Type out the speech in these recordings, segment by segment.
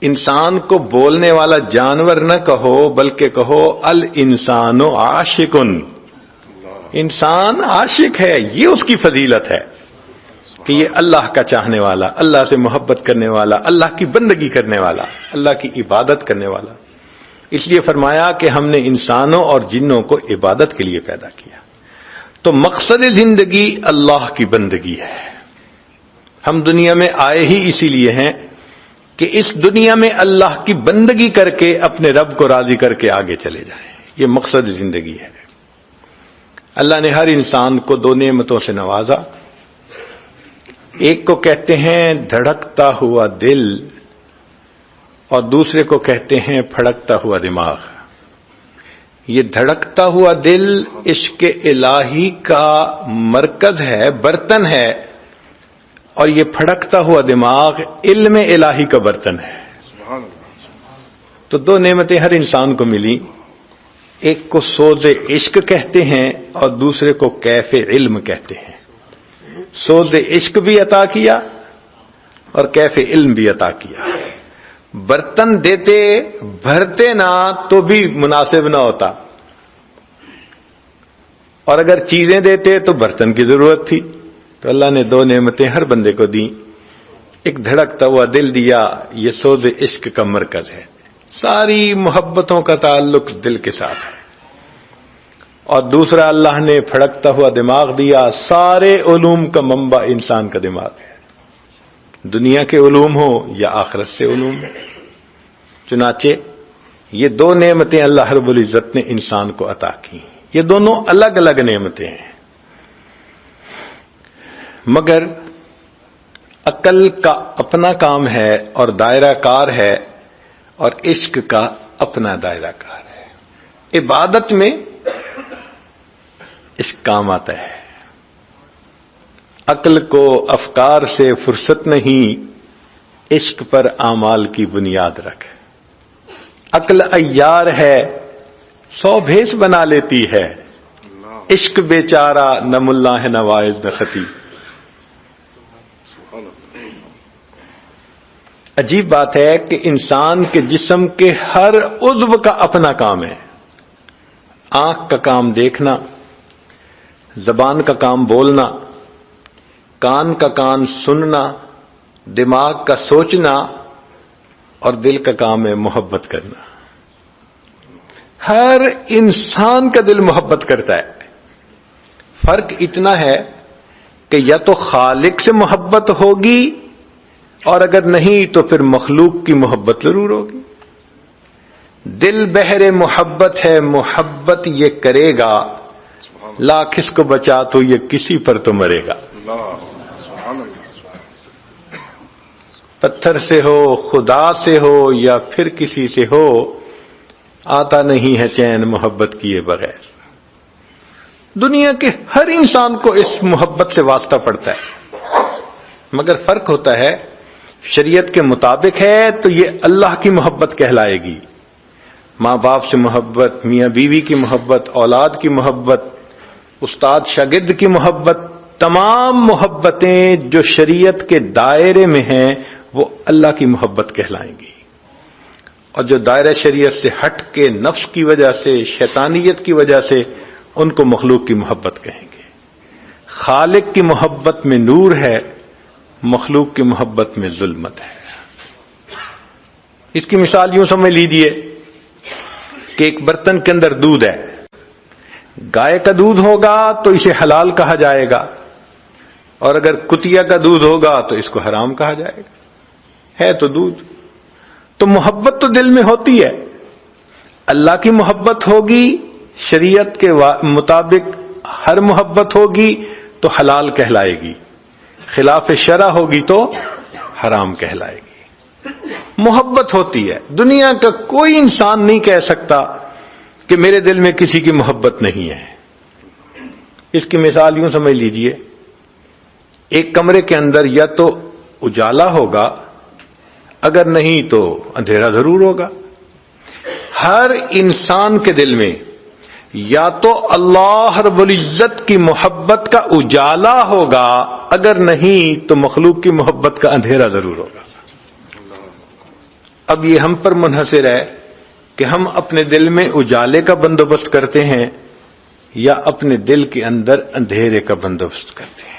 انسان کو بولنے والا جانور نہ کہو بلکہ کہو الانسان عاشقن، انسان عاشق ہے، یہ اس کی فضیلت ہے کہ یہ اللہ کا چاہنے والا، اللہ سے محبت کرنے والا، اللہ کی بندگی کرنے والا، اللہ کی عبادت کرنے والا۔ اس لیے فرمایا کہ ہم نے انسانوں اور جنوں کو عبادت کے لیے پیدا کیا۔ تو مقصد زندگی اللہ کی بندگی ہے۔ ہم دنیا میں آئے ہی اسی لیے ہیں کہ اس دنیا میں اللہ کی بندگی کر کے اپنے رب کو راضی کر کے آگے چلے جائیں، یہ مقصد زندگی ہے۔ اللہ نے ہر انسان کو دو نعمتوں سے نوازا، ایک کو کہتے ہیں دھڑکتا ہوا دل اور دوسرے کو کہتے ہیں پھڑکتا ہوا دماغ۔ یہ دھڑکتا ہوا دل عشق الہی کا مرکز ہے، برتن ہے، اور یہ پھڑکتا ہوا دماغ علم الہی کا برتن ہے۔ تو دو نعمتیں ہر انسان کو ملی، ایک کو سوز عشق کہتے ہیں اور دوسرے کو کیف علم کہتے ہیں۔ سوز عشق بھی عطا کیا اور کیف علم بھی عطا کیا۔ برتن دیتے بھرتے نہ تو بھی مناسب نہ ہوتا، اور اگر چیزیں دیتے تو برتن کی ضرورت تھی، تو اللہ نے دو نعمتیں ہر بندے کو دیں۔ ایک دھڑکتا ہوا دل دیا، یہ سوز عشق کا مرکز ہے، ساری محبتوں کا تعلق دل کے ساتھ ہے، اور دوسرا اللہ نے پھڑکتا ہوا دماغ دیا، سارے علوم کا منبع انسان کا دماغ ہے، دنیا کے علوم ہو یا آخرت سے علوم ہو۔ چنانچہ یہ دو نعمتیں اللہ رب العزت نے انسان کو عطا کی، یہ دونوں الگ الگ نعمتیں ہیں، مگر عقل کا اپنا کام ہے اور دائرہ کار ہے، اور عشق کا اپنا دائرہ کار ہے۔ عبادت میں عشق کام آتا ہے، عقل کو افکار سے فرصت نہیں، عشق پر اعمال کی بنیاد رکھ۔ عقل عیار ہے، 100 بھیس بنا لیتی ہے، عشق بیچارہ نہ ملا ہے نہ واعظ نہ خطیب۔ عجیب بات ہے کہ انسان کے جسم کے ہر عضو کا اپنا کام ہے۔ آنکھ کا کام دیکھنا، زبان کا کام بولنا، کان کا کام سننا، دماغ کا سوچنا، اور دل کا کام ہے محبت کرنا۔ ہر انسان کا دل محبت کرتا ہے، فرق اتنا ہے کہ یا تو خالق سے محبت ہوگی، اور اگر نہیں تو پھر مخلوق کی محبت ضرور ہوگی۔ دل بحر محبت ہے، محبت یہ کرے گا، لاکھ اس کو بچا تو یہ کسی پر تو مرے گا۔ پتھر سے ہو، خدا سے ہو، یا پھر کسی سے ہو، آتا نہیں ہے چین محبت کیے بغیر۔ دنیا کے ہر انسان کو اس محبت سے واسطہ پڑتا ہے، مگر فرق ہوتا ہے شریعت کے مطابق ہے تو یہ اللہ کی محبت کہلائے گی، ماں باپ سے محبت، میاں بیوی کی محبت، اولاد کی محبت، استاد شاگرد کی محبت، تمام محبتیں جو شریعت کے دائرے میں ہیں وہ اللہ کی محبت کہلائیں گی، اور جو دائرہ شریعت سے ہٹ کے نفس کی وجہ سے، شیطانیت کی وجہ سے، ان کو مخلوق کی محبت کہیں گے۔ خالق کی محبت میں نور ہے، مخلوق کی محبت میں ظلمت ہے۔ اس کی مثال یوں سمجھ لیجیے کہ ایک برتن کے اندر دودھ ہے، گائے کا دودھ ہوگا تو اسے حلال کہا جائے گا، اور اگر کتیا کا دودھ ہوگا تو اس کو حرام کہا جائے گا، ہے تو دودھ۔ تو محبت تو دل میں ہوتی ہے، اللہ کی محبت ہوگی، شریعت کے مطابق ہر محبت ہوگی تو حلال کہلائے گی، خلاف شرع ہوگی تو حرام کہلائے گی۔ محبت ہوتی ہے، دنیا کا کوئی انسان نہیں کہہ سکتا کہ میرے دل میں کسی کی محبت نہیں ہے۔ اس کی مثال یوں سمجھ لیجئے، ایک کمرے کے اندر یا تو اجالا ہوگا، اگر نہیں تو اندھیرا ضرور ہوگا۔ ہر انسان کے دل میں یا تو اللہ رب العزت کی محبت کا اجالا ہوگا، اگر نہیں تو مخلوق کی محبت کا اندھیرا ضرور ہوگا۔ اب یہ ہم پر منحصر ہے کہ ہم اپنے دل میں اجالے کا بندوبست کرتے ہیں یا اپنے دل کے اندر اندھیرے کا بندوبست کرتے ہیں۔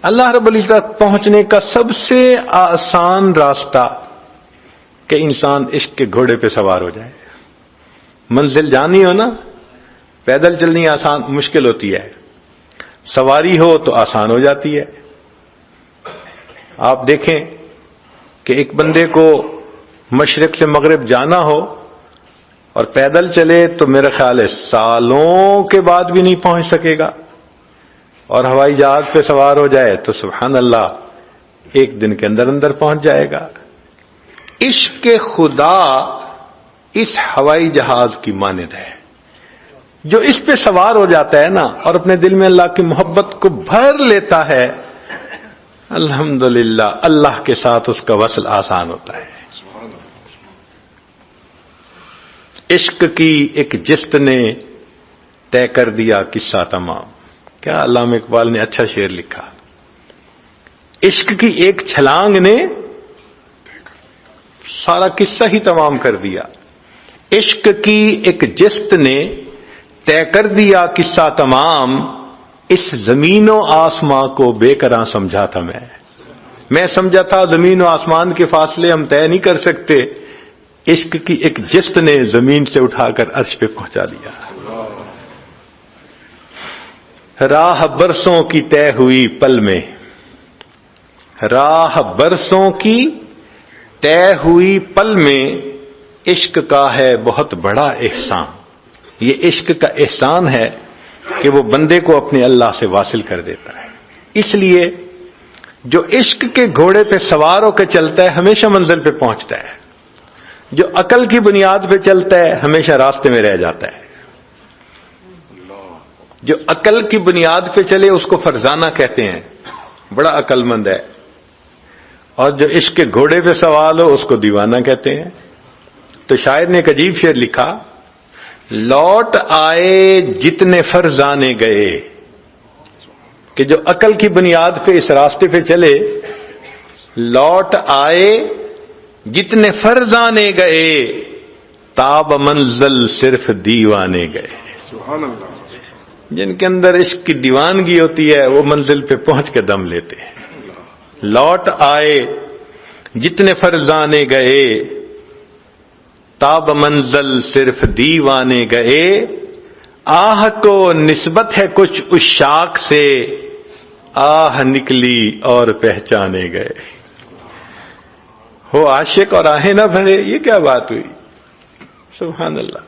اللہ رب العزت پہنچنے کا سب سے آسان راستہ کہ انسان عشق کے گھوڑے پہ سوار ہو جائے۔ منزل جانی ہو نا، پیدل چلنی آسان مشکل ہوتی ہے، سواری ہو تو آسان ہو جاتی ہے۔ آپ دیکھیں کہ ایک بندے کو مشرق سے مغرب جانا ہو اور پیدل چلے تو میرا خیال ہے سالوں کے بعد بھی نہیں پہنچ سکے گا، اور ہوائی جہاز پہ سوار ہو جائے تو سبحان اللہ ایک دن کے اندر اندر پہنچ جائے گا۔ عشق خدا اس ہوائی جہاز کی مانند ہے، جو اس پہ سوار ہو جاتا ہے نا اور اپنے دل میں اللہ کی محبت کو بھر لیتا ہے، الحمدللہ اللہ کے ساتھ اس کا وصل آسان ہوتا ہے۔ عشق کی ایک جست نے طے کر دیا قصہ تمام۔ کیا علامہ اقبال نے اچھا شعر لکھا، عشق کی ایک چھلانگ نے سارا قصہ ہی تمام کر دیا۔ عشق کی ایک جست نے طے کر دیا قصہ تمام، اس زمین و آسمان کو بے قراں سمجھا تھا میں سمجھا تھا زمین و آسمان کے فاصلے ہم طے نہیں کر سکتے، عشق کی ایک جست نے زمین سے اٹھا کر عرش پہ پہنچا دیا۔ راہ برسوں کی طے ہوئی پل میں، راہ برسوں کی طے ہوئی پل میں، عشق کا ہے بہت بڑا احسان۔ یہ عشق کا احسان ہے کہ وہ بندے کو اپنے اللہ سے واصل کر دیتا ہے۔ اس لیے جو عشق کے گھوڑے پہ سوار ہو کے چلتا ہے ہمیشہ منزل پہ پہنچتا ہے، جو عقل کی بنیاد پہ چلتا ہے ہمیشہ راستے میں رہ جاتا ہے۔ جو عقل کی بنیاد پہ چلے اس کو فرزانہ کہتے ہیں، بڑا عقل مند ہے، اور جو عشق کے گھوڑے پہ سوار ہو اس کو دیوانہ کہتے ہیں۔ تو شاعر نے ایک عجیب شعر لکھا، لوٹ آئے جتنے فرزانے گئے، کہ جو عقل کی بنیاد پہ اس راستے پہ چلے، لوٹ آئے جتنے فرزانے گئے، تاب منزل صرف دیوانے گئے۔ سبحان اللہ۔ جن کے اندر عشق کی دیوانگی ہوتی ہے وہ منزل پہ پہنچ کے دم لیتے ہیں۔ لوٹ آئے جتنے فرزانے گئے، تاب منزل صرف دیوانے گئے، آہ کو نسبت ہے کچھ عشاق سے، آہ نکلی اور پہچانے گئے۔ ہو عاشق اور آہیں نہ بھرے، یہ کیا بات ہوئی؟ سبحان اللہ۔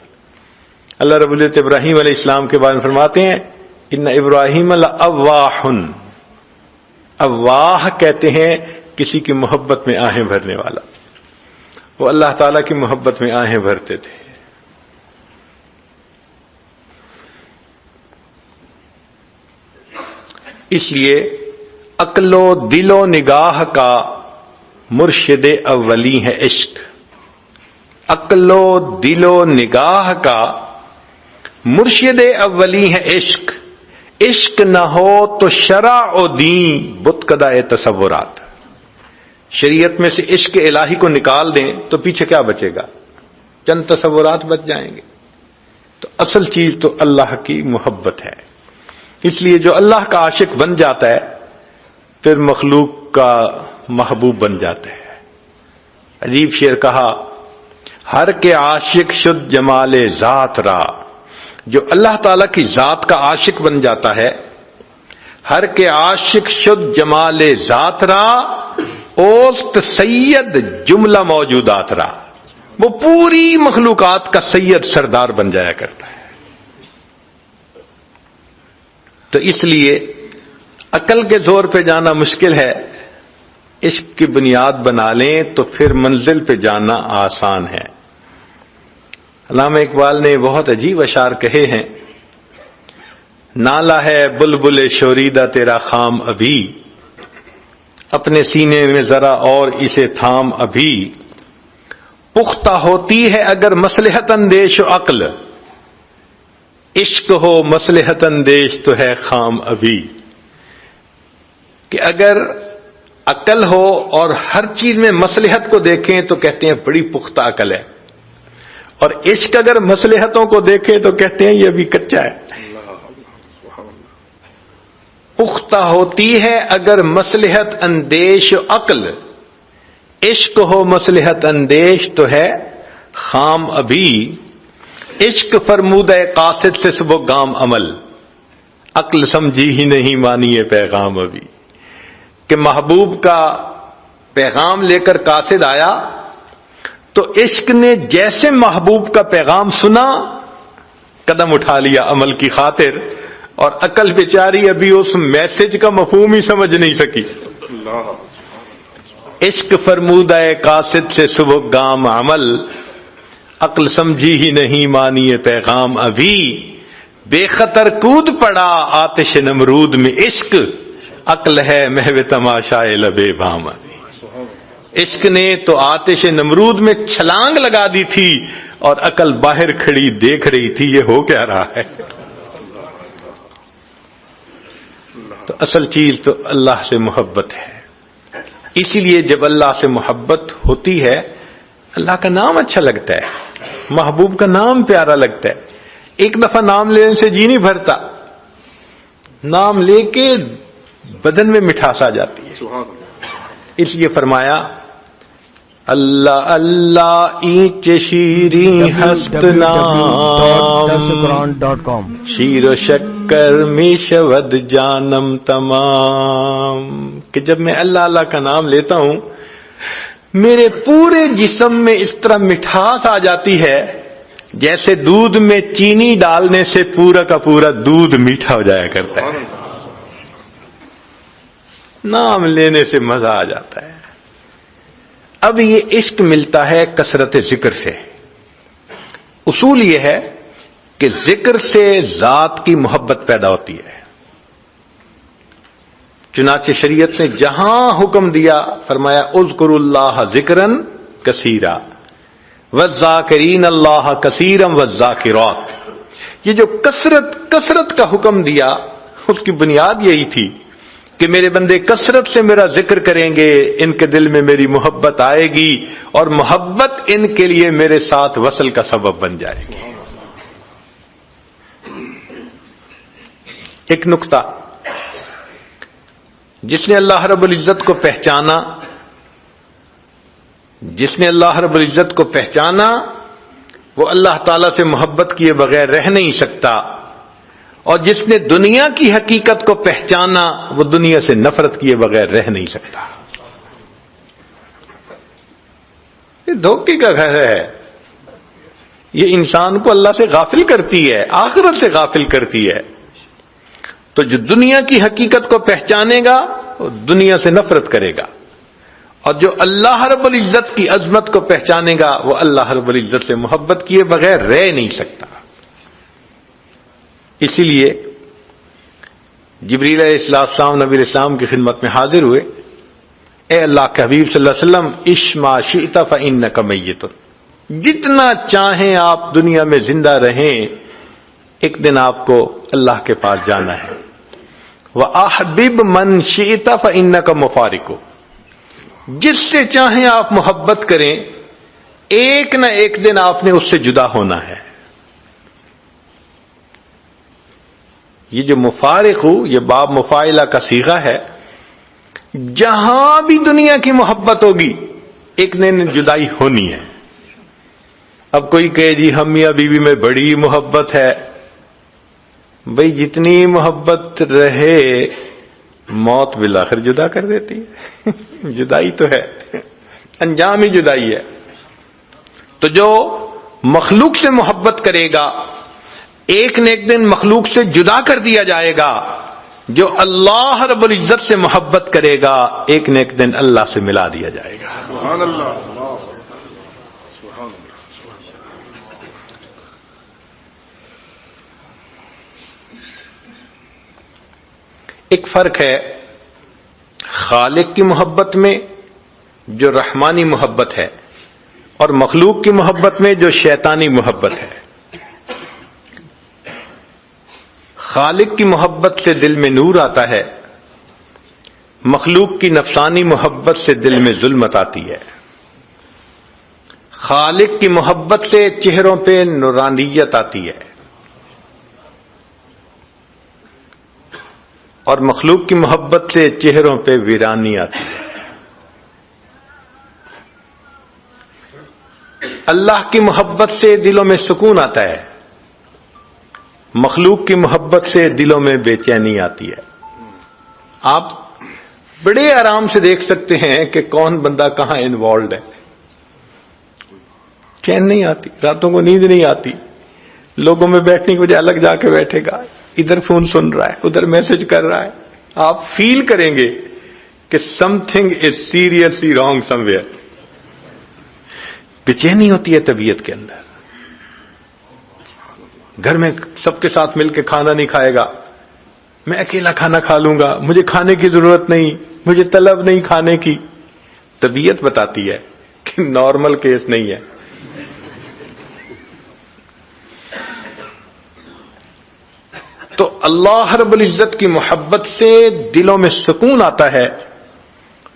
اللہ رب العزت ابراہیم علیہ السلام کے بارے میں فرماتے ہیں، ان ابراہیم لأواہ، اواہ کہتے ہیں کسی کی محبت میں آہیں بھرنے والا، وہ اللہ تعالیٰ کی محبت میں آہیں بھرتے تھے۔ اس لیے عقل و دل و نگاہ کا مرشد اولی ہے عشق۔ عقل و دل و نگاہ کا مرشد اولی ہے عشق۔ عشق نہ ہو تو شرع و دین بت کدائے تصورات۔ شریعت میں سے عشق الہی کو نکال دیں تو پیچھے کیا بچے گا؟ چند تصورات بچ جائیں گے۔ تو اصل چیز تو اللہ کی محبت ہے۔ اس لیے جو اللہ کا عاشق بن جاتا ہے پھر مخلوق کا محبوب بن جاتا ہے۔ عجیب شعر کہا، ہر کے عاشق شد جمال ذات را، جو اللہ تعالیٰ کی ذات کا عاشق بن جاتا ہے، ہر کے عاشق شد جمال ذات را، اوست سید جملہ موجودات را، وہ پوری مخلوقات کا سید سردار بن جایا کرتا ہے۔ تو اس لیے عقل کے زور پہ جانا مشکل ہے، عشق کی بنیاد بنا لیں تو پھر منزل پہ جانا آسان ہے۔ علامہ اقبال نے بہت عجیب اشعار کہے ہیں، نالا ہے بلبل شوریدہ تیرا خام ابھی، اپنے سینے میں ذرا اور اسے تھام ابھی، پختہ ہوتی ہے اگر مصلحت اندیش و عقل، عشق ہو مصلحت اندیش تو ہے خام ابھی، کہ اگر عقل ہو اور ہر چیز میں مصلحت کو دیکھیں تو کہتے ہیں بڑی پختہ عقل ہے، اور عشق اگر مصلحتوں کو دیکھیں تو کہتے ہیں یہ ابھی کچا ہے۔ پختہ ہوتی ہے اگر مصلحت اندیش عقل، عشق ہو مصلحت اندیش تو ہے خام ابھی، عشق فرمودہ قاصد سے صبح گام عمل، عقل سمجھی ہی نہیں مانی یہ پیغام ابھی، کہ محبوب کا پیغام لے کر قاصد آیا تو عشق نے جیسے محبوب کا پیغام سنا قدم اٹھا لیا عمل کی خاطر، اور عقل بیچاری ابھی اس میسج کا مفہوم ہی سمجھ نہیں سکی۔ عشق فرمودہ قاصد سے صبح گام عمل، عقل سمجھی ہی نہیں مانی یہ پیغام ابھی، بے خطر کود پڑا آتش نمرود میں عشق، عقل ہے محو تماشائے لبے بام ابھی۔ عشق نے تو آتش نمرود میں چھلانگ لگا دی تھی اور عقل باہر کھڑی دیکھ رہی تھی یہ ہو کیا رہا ہے۔ تو اصل چیز تو اللہ سے محبت ہے، اسی لیے جب اللہ سے محبت ہوتی ہے اللہ کا نام اچھا لگتا ہے، محبوب کا نام پیارا لگتا ہے۔ ایک دفعہ نام لینے سے جی نہیں بھرتا، نام لے کے بدن میں مٹھاس آ جاتی ہے۔ اس لیے فرمایا اللہ اللہ اینچ شیریں ہست نام، شیر و شکر میں شود جانم تمام، کہ جب میں اللہ اللہ کا نام لیتا ہوں میرے پورے جسم میں اس طرح مٹھاس آ جاتی ہے جیسے دودھ میں چینی ڈالنے سے پورا کا پورا دودھ میٹھا ہو جایا کرتا ہے۔ نام لینے سے مزہ آ جاتا ہے۔ اب یہ عشق ملتا ہے کثرت ذکر سے۔ اصول یہ ہے کہ ذکر سے ذات کی محبت پیدا ہوتی ہے، چنانچہ شریعت نے جہاں حکم دیا فرمایا اذکروا اللہ ذکرا کثیرا والذاکرین اللہ کثیرا والذاکرات۔ یہ جو کثرت کا حکم دیا اس کی بنیاد یہی تھی کہ میرے بندے کثرت سے میرا ذکر کریں گے، ان کے دل میں میری محبت آئے گی اور محبت ان کے لیے میرے ساتھ وصل کا سبب بن جائے گی۔ ایک نقطہ، جس نے اللہ رب العزت کو پہچانا، جس نے اللہ رب العزت کو پہچانا وہ اللہ تعالی سے محبت کیے بغیر رہ نہیں سکتا، اور جس نے دنیا کی حقیقت کو پہچانا وہ دنیا سے نفرت کیے بغیر رہ نہیں سکتا۔ یہ دھوکے کا گھر ہے، یہ انسان کو اللہ سے غافل کرتی ہے، آخرت سے غافل کرتی ہے۔ تو جو دنیا کی حقیقت کو پہچانے گا وہ دنیا سے نفرت کرے گا، اور جو اللہ رب العزت کی عظمت کو پہچانے گا وہ اللہ رب العزت سے محبت کیے بغیر رہ نہیں سکتا۔ اسی لیے جبریل علیہ السلام نبی علیہ السلام کی خدمت میں حاضر ہوئے، اے اللہ کے حبیب صلی اللہ علیہ وسلم عش ما شئت فإنک میت، جتنا چاہیں آپ دنیا میں زندہ رہیں ایک دن آپ کو اللہ کے پاس جانا ہے۔ وَأَحْبِبْ مَنْ شِئْتَ فَإِنَّكَ مُفَارِقُ، جس سے چاہیں آپ محبت کریں ایک نہ ایک دن آپ نے اس سے جدا ہونا ہے۔ یہ جو مفارق ہو یہ باب مفاعلہ کا صیغہ ہے، جہاں بھی دنیا کی محبت ہوگی ایک دن جدائی ہونی ہے۔ اب کوئی کہے جی ہم میاں بیوی میں بڑی محبت ہے، بھئی جتنی محبت رہے موت بالآخر جدا کر دیتی ہے۔ جدائی تو ہے، انجام ہی جدائی ہے۔ تو جو مخلوق سے محبت کرے گا ایک نہ ایک دن مخلوق سے جدا کر دیا جائے گا، جو اللہ رب العزت سے محبت کرے گا ایک نہ ایک دن اللہ سے ملا دیا جائے گا۔ سبحان اللہ۔ ایک فرق ہے خالق کی محبت میں جو رحمانی محبت ہے اور مخلوق کی محبت میں جو شیطانی محبت ہے۔ خالق کی محبت سے دل میں نور آتا ہے، مخلوق کی نفسانی محبت سے دل میں ظلمت آتی ہے۔ خالق کی محبت سے چہروں پہ نورانیت آتی ہے، اور مخلوق کی محبت سے چہروں پہ ویرانی آتی ہے۔ اللہ کی محبت سے دلوں میں سکون آتا ہے، مخلوق کی محبت سے دلوں میں بے چینی آتی ہے۔ آپ بڑے آرام سے دیکھ سکتے ہیں کہ کون بندہ کہاں انوالوڈ ہے۔ چین نہیں آتی، راتوں کو نیند نہیں آتی، لوگوں میں بیٹھنے کی وجہ الگ جا کے بیٹھے گا، ادھر فون سن رہا ہے، ادھر میسج کر رہا ہے۔ آپ فیل کریں گے کہ some thing is seriously wrong some where. بے چینی ہوتی ہے طبیعت کے اندر۔ گھر میں سب کے ساتھ مل کے کھانا نہیں کھائے گا، میں اکیلا کھانا کھا لوں گا، مجھے کھانے کی ضرورت نہیں، مجھے طلب نہیں کھانے کی۔ طبیعت بتاتی ہے کہ نارمل کیس نہیں ہے۔ تو اللہ رب العزت کی محبت سے دلوں میں سکون آتا ہے،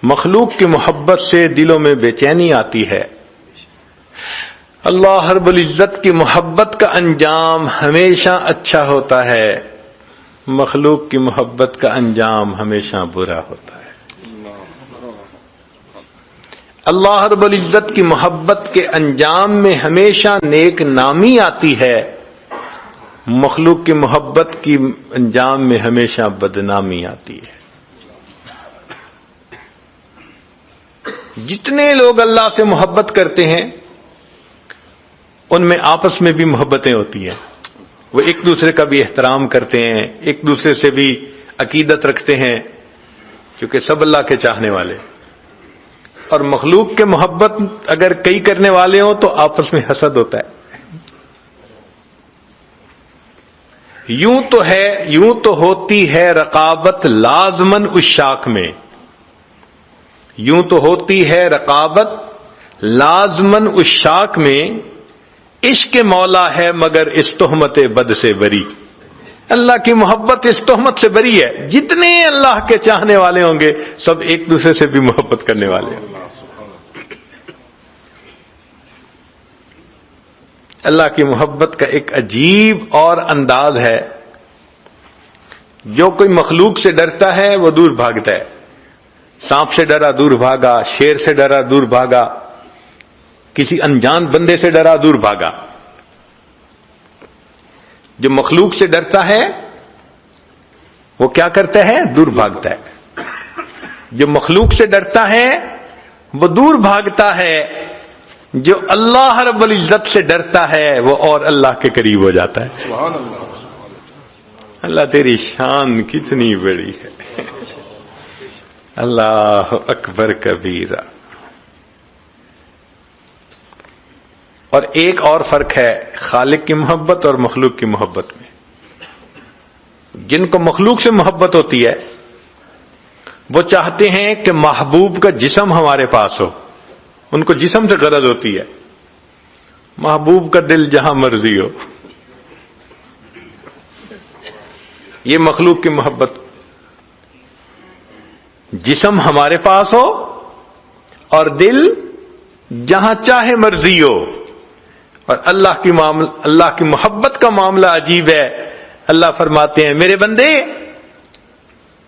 مخلوق کی محبت سے دلوں میں بے چینی آتی ہے۔ اللہ رب العزت کی محبت کا انجام ہمیشہ اچھا ہوتا ہے، مخلوق کی محبت کا انجام ہمیشہ برا ہوتا ہے۔ اللہ رب العزت کی محبت کے انجام میں ہمیشہ نیک نامی آتی ہے، مخلوق کی محبت کی انجام میں ہمیشہ بدنامی آتی ہے۔ جتنے لوگ اللہ سے محبت کرتے ہیں ان میں آپس میں بھی محبتیں ہوتی ہیں، وہ ایک دوسرے کا بھی احترام کرتے ہیں، ایک دوسرے سے بھی عقیدت رکھتے ہیں، کیونکہ سب اللہ کے چاہنے والے۔ اور مخلوق کے محبت اگر کئی کرنے والے ہوں تو آپس میں حسد ہوتا ہے۔ یوں تو ہوتی ہے رقابت لازمن عشاق میں، یوں تو ہوتی ہے رقابت لازمن عشاق میں، عشق مولا ہے مگر اس تہمت بد سے بری۔ اللہ کی محبت اس تہمت سے بری ہے۔ جتنے اللہ کے چاہنے والے ہوں گے سب ایک دوسرے سے بھی محبت کرنے والے ہوں گے۔ اللہ کی محبت کا ایک عجیب اور انداز ہے، جو کوئی مخلوق سے ڈرتا ہے وہ دور بھاگتا ہے۔ سانپ سے ڈرا دور بھاگا، شیر سے ڈرا دور بھاگا، کسی انجان بندے سے ڈرا دور بھاگا۔ جو مخلوق سے ڈرتا ہے وہ کیا کرتا ہے؟ دور بھاگتا ہے۔ جو مخلوق سے ڈرتا ہے وہ دور بھاگتا ہے، جو اللہ رب العزت سے ڈرتا ہے وہ اور اللہ کے قریب ہو جاتا ہے۔ سبحان اللہ۔ اللہ تیری شان کتنی بڑی ہے، اللہ اکبر کبیرہ۔ اور ایک اور فرق ہے خالق کی محبت اور مخلوق کی محبت میں۔ جن کو مخلوق سے محبت ہوتی ہے وہ چاہتے ہیں کہ محبوب کا جسم ہمارے پاس ہو، ان کو جسم سے غرض ہوتی ہے، محبوب کا دل جہاں مرضی ہو۔ یہ مخلوق کی محبت، جسم ہمارے پاس ہو اور دل جہاں چاہے مرضی ہو۔ اور اللہ کی محبت کا معاملہ عجیب ہے۔ اللہ فرماتے ہیں میرے بندے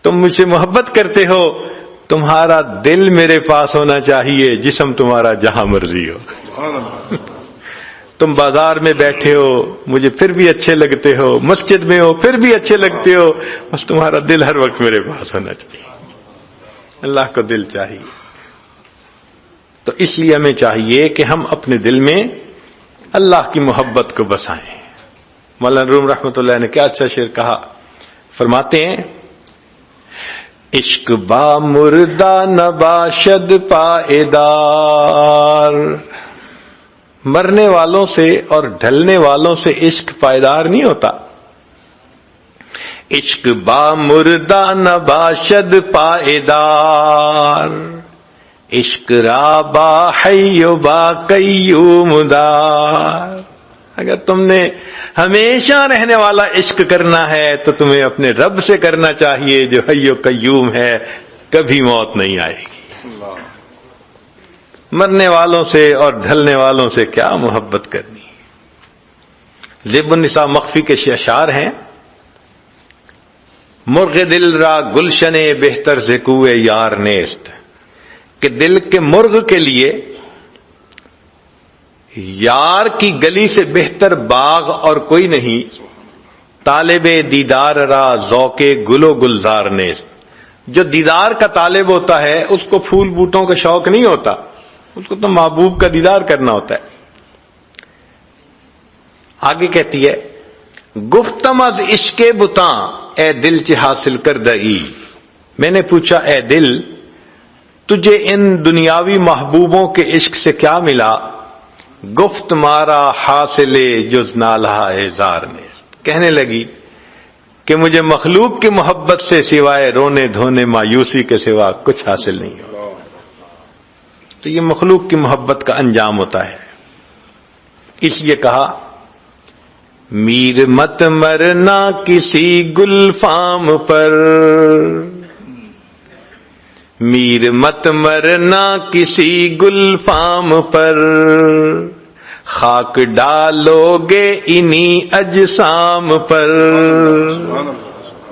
تم مجھ سے محبت کرتے ہو، تمہارا دل میرے پاس ہونا چاہیے، جسم تمہارا جہاں مرضی ہو۔ تم بازار میں بیٹھے ہو مجھے پھر بھی اچھے لگتے ہو، مسجد میں ہو پھر بھی اچھے لگتے ہو، بس تمہارا دل ہر وقت میرے پاس ہونا چاہیے۔ اللہ کو دل چاہیے۔ تو اس لیے ہمیں چاہیے کہ ہم اپنے دل میں اللہ کی محبت کو بسائیں۔ مولانا روم رحمۃ اللہ نے کیا اچھا شعر کہا، فرماتے ہیں عشق با مردہ نباشد پائیدار، مرنے والوں سے اور ڈھلنے والوں سے عشق پائیدار نہیں ہوتا۔ عشق با مردہ نباشد پائیدار، عشق را با حی و با قیوم دار۔ اگر تم نے ہمیشہ رہنے والا عشق کرنا ہے تو تمہیں اپنے رب سے کرنا چاہیے جو حی و قیوم ہے، کبھی موت نہیں آئے گی۔ مرنے والوں سے اور ڈھلنے والوں سے کیا محبت کرنی۔ لب النساء مخفی کے اشعار ہیں، مرغ دل را گلشن بہتر سے کوئے یار نیست، کہ دل کے مرغ کے لیے یار کی گلی سے بہتر باغ اور کوئی نہیں۔ طالب دیدار را ذوق گل و گلزار نیست، جو دیدار کا طالب ہوتا ہے اس کو پھول بوٹوں کا شوق نہیں ہوتا، اس کو تو محبوب کا دیدار کرنا ہوتا ہے۔ آگے کہتی ہے، گفتم از عشق بتاں اے دل چ حاصل کر دئی، میں نے پوچھا اے دل تجھے ان دنیاوی محبوبوں کے عشق سے کیا ملا؟ گفت مارا حاصل جز نالہ زار نیست، کہنے لگی کہ مجھے مخلوق کی محبت سے سوائے رونے دھونے مایوسی کے سوا کچھ حاصل نہیں ہو۔ تو یہ مخلوق کی محبت کا انجام ہوتا ہے۔ اس لیے کہا، میر مت مرنا کسی گلفام پر، میر مت مرنا کسی گلفام پر، خاک ڈالو گے انہی اجسام پر،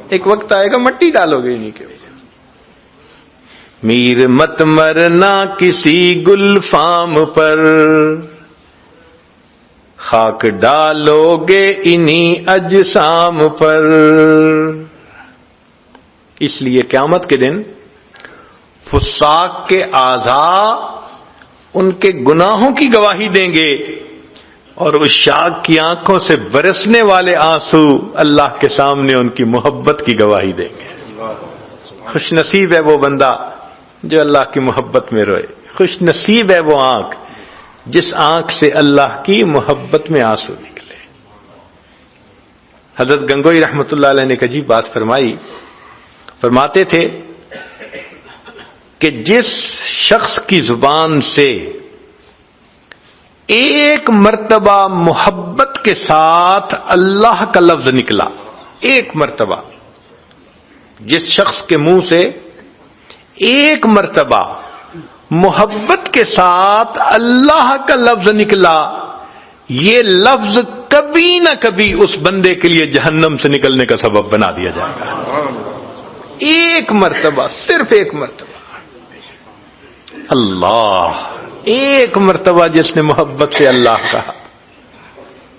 ایک وقت آئے گا مٹی ڈالو گے انہی کے۔ میر مت مرنا کسی گلفام پر، خاک ڈالو گے انہی اجسام پر۔ اس لیے قیامت کے دن فساق کے اعضاء ان کے گناہوں کی گواہی دیں گے، اور عشاق کی آنکھوں سے برسنے والے آنسو اللہ کے سامنے ان کی محبت کی گواہی دیں گے۔ خوش نصیب ہے وہ بندہ جو اللہ کی محبت میں روئے، خوش نصیب ہے وہ آنکھ جس آنکھ سے اللہ کی محبت میں آنسو نکلے۔ حضرت گنگوئی رحمۃ اللہ علیہ نے ایک عجیب بات فرمائی، فرماتے تھے کہ جس شخص کی زبان سے ایک مرتبہ محبت کے ساتھ اللہ کا لفظ نکلا، ایک مرتبہ، جس شخص کے منہ سے ایک مرتبہ محبت کے ساتھ اللہ کا لفظ نکلا، یہ لفظ کبھی نہ کبھی اس بندے کے لیے جہنم سے نکلنے کا سبب بنا دیا جائے گا۔ ایک مرتبہ، صرف ایک مرتبہ، اللہ، ایک مرتبہ جس نے محبت سے اللہ کہا،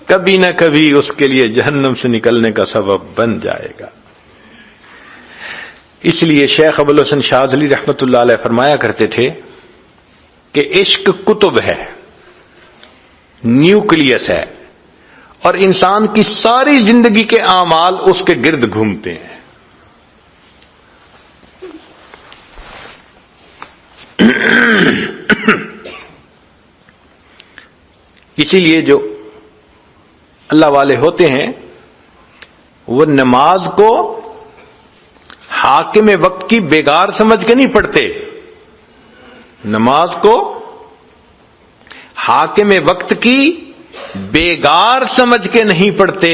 کبھی نہ کبھی اس کے لیے جہنم سے نکلنے کا سبب بن جائے گا۔ اس لیے شیخ ابو الحسن شاذلی رحمۃ اللہ علیہ فرمایا کرتے تھے کہ عشق کتب ہے، نیوکلیس ہے، اور انسان کی ساری زندگی کے اعمال اس کے گرد گھومتے ہیں۔ اسی لیے جو اللہ والے ہوتے ہیں وہ نماز کو حاکم وقت کی بیگار سمجھ کے نہیں پڑھتے، نماز کو حاکم وقت کی بیگار سمجھ کے نہیں پڑھتے،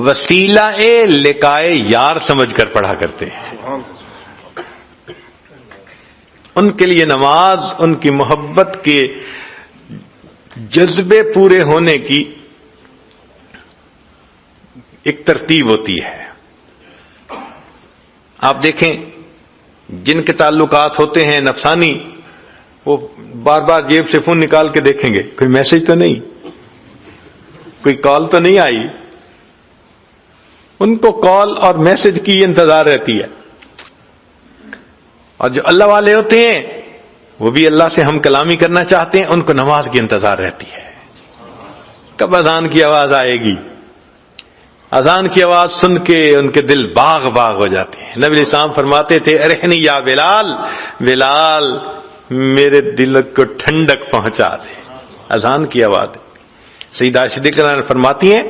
وسیلہ لقائے یار سمجھ کر پڑھا کرتے ہیں۔ ان کے لیے نماز ان کی محبت کے جذبے پورے ہونے کی ایک ترتیب ہوتی ہے۔ آپ دیکھیں جن کے تعلقات ہوتے ہیں نفسانی، وہ بار بار جیب سے فون نکال کے دیکھیں گے کوئی میسج تو نہیں، کوئی کال تو نہیں آئی، ان کو کال اور میسج کی انتظار رہتی ہے۔ اور جو اللہ والے ہوتے ہیں وہ بھی اللہ سے ہم کلامی کرنا چاہتے ہیں، ان کو نماز کی انتظار رہتی ہے، کب اذان کی آواز آئے گی۔ اذان کی آواز سن کے ان کے دل باغ باغ ہو جاتے ہیں۔ نبی علیہ السلام فرماتے تھے، ارحنی یا بلال، بلال میرے دل کو ٹھنڈک پہنچا دے، اذان کی آواز۔ سیدہ صدیقہ فرماتی ہیں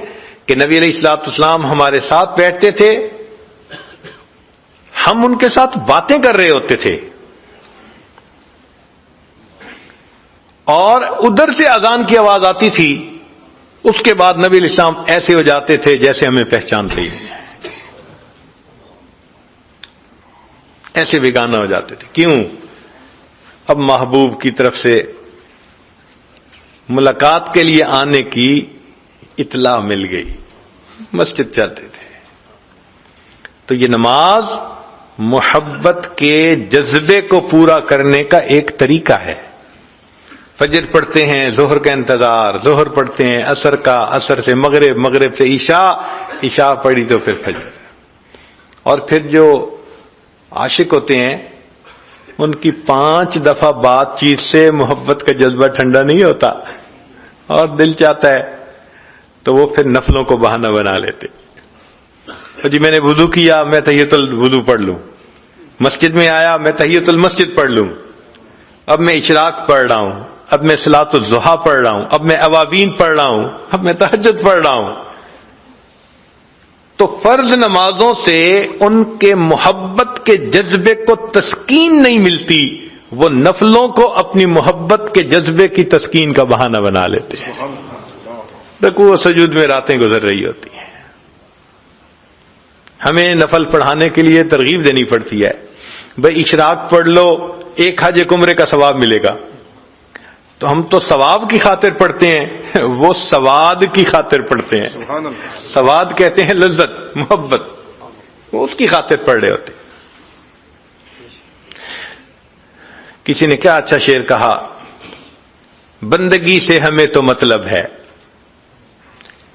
کہ نبی علیہ الصلوۃ والسلام ہمارے ساتھ بیٹھتے تھے، ہم ان کے ساتھ باتیں کر رہے ہوتے تھے، اور ادھر سے اذان کی آواز آتی تھی اس کے بعد نبی علیہ السلام ایسے ہو جاتے تھے جیسے ہمیں پہچانتے ہی نہیں ہیں، ایسے بیگانہ ہو جاتے تھے. کیوں؟ اب محبوب کی طرف سے ملاقات کے لیے آنے کی اطلاع مل گئی، مسجد جاتے تھے. تو یہ نماز محبت کے جذبے کو پورا کرنے کا ایک طریقہ ہے. فجر پڑھتے ہیں، ظہر کا انتظار، ظہر پڑھتے ہیں، عصر کا، عصر سے مغرب، مغرب سے عشاء، عشاء پڑھی تو پھر فجر. اور پھر جو عاشق ہوتے ہیں ان کی 5 دفعہ بات چیت سے محبت کا جذبہ ٹھنڈا نہیں ہوتا، اور دل چاہتا ہے تو وہ پھر نفلوں کو بہانہ بنا لیتے. جی میں نے وضو کیا، میں تحیۃ الوضو پڑھ لوں. مسجد میں آیا، میں تحیۃ المسجد پڑھ لوں. اب میں اشراق پڑھ رہا ہوں، اب میں صلاۃ الضحیٰ پڑھ رہا ہوں، اب میں اوابین پڑھ رہا ہوں، اب میں تہجد پڑھ رہا ہوں. تو فرض نمازوں سے ان کے محبت کے جذبے کو تسکین نہیں ملتی، وہ نفلوں کو اپنی محبت کے جذبے کی تسکین کا بہانہ بنا لیتے ہیں. رکوع و سجود میں راتیں گزر رہی ہوتی ہیں. ہمیں نفل پڑھانے کے لیے ترغیب دینی پڑتی ہے. بھئی اشراق پڑھ لو، 1 حج 1 عمرے کا ثواب ملے گا. تو ہم تو ثواب کی خاطر پڑھتے ہیں، وہ سواد کی خاطر پڑھتے ہیں. سواد کہتے ہیں لذت، محبت، وہ اس کی خاطر پڑھ رہے ہوتے. کسی نے کیا اچھا شعر کہا، بندگی سے ہمیں تو مطلب ہے،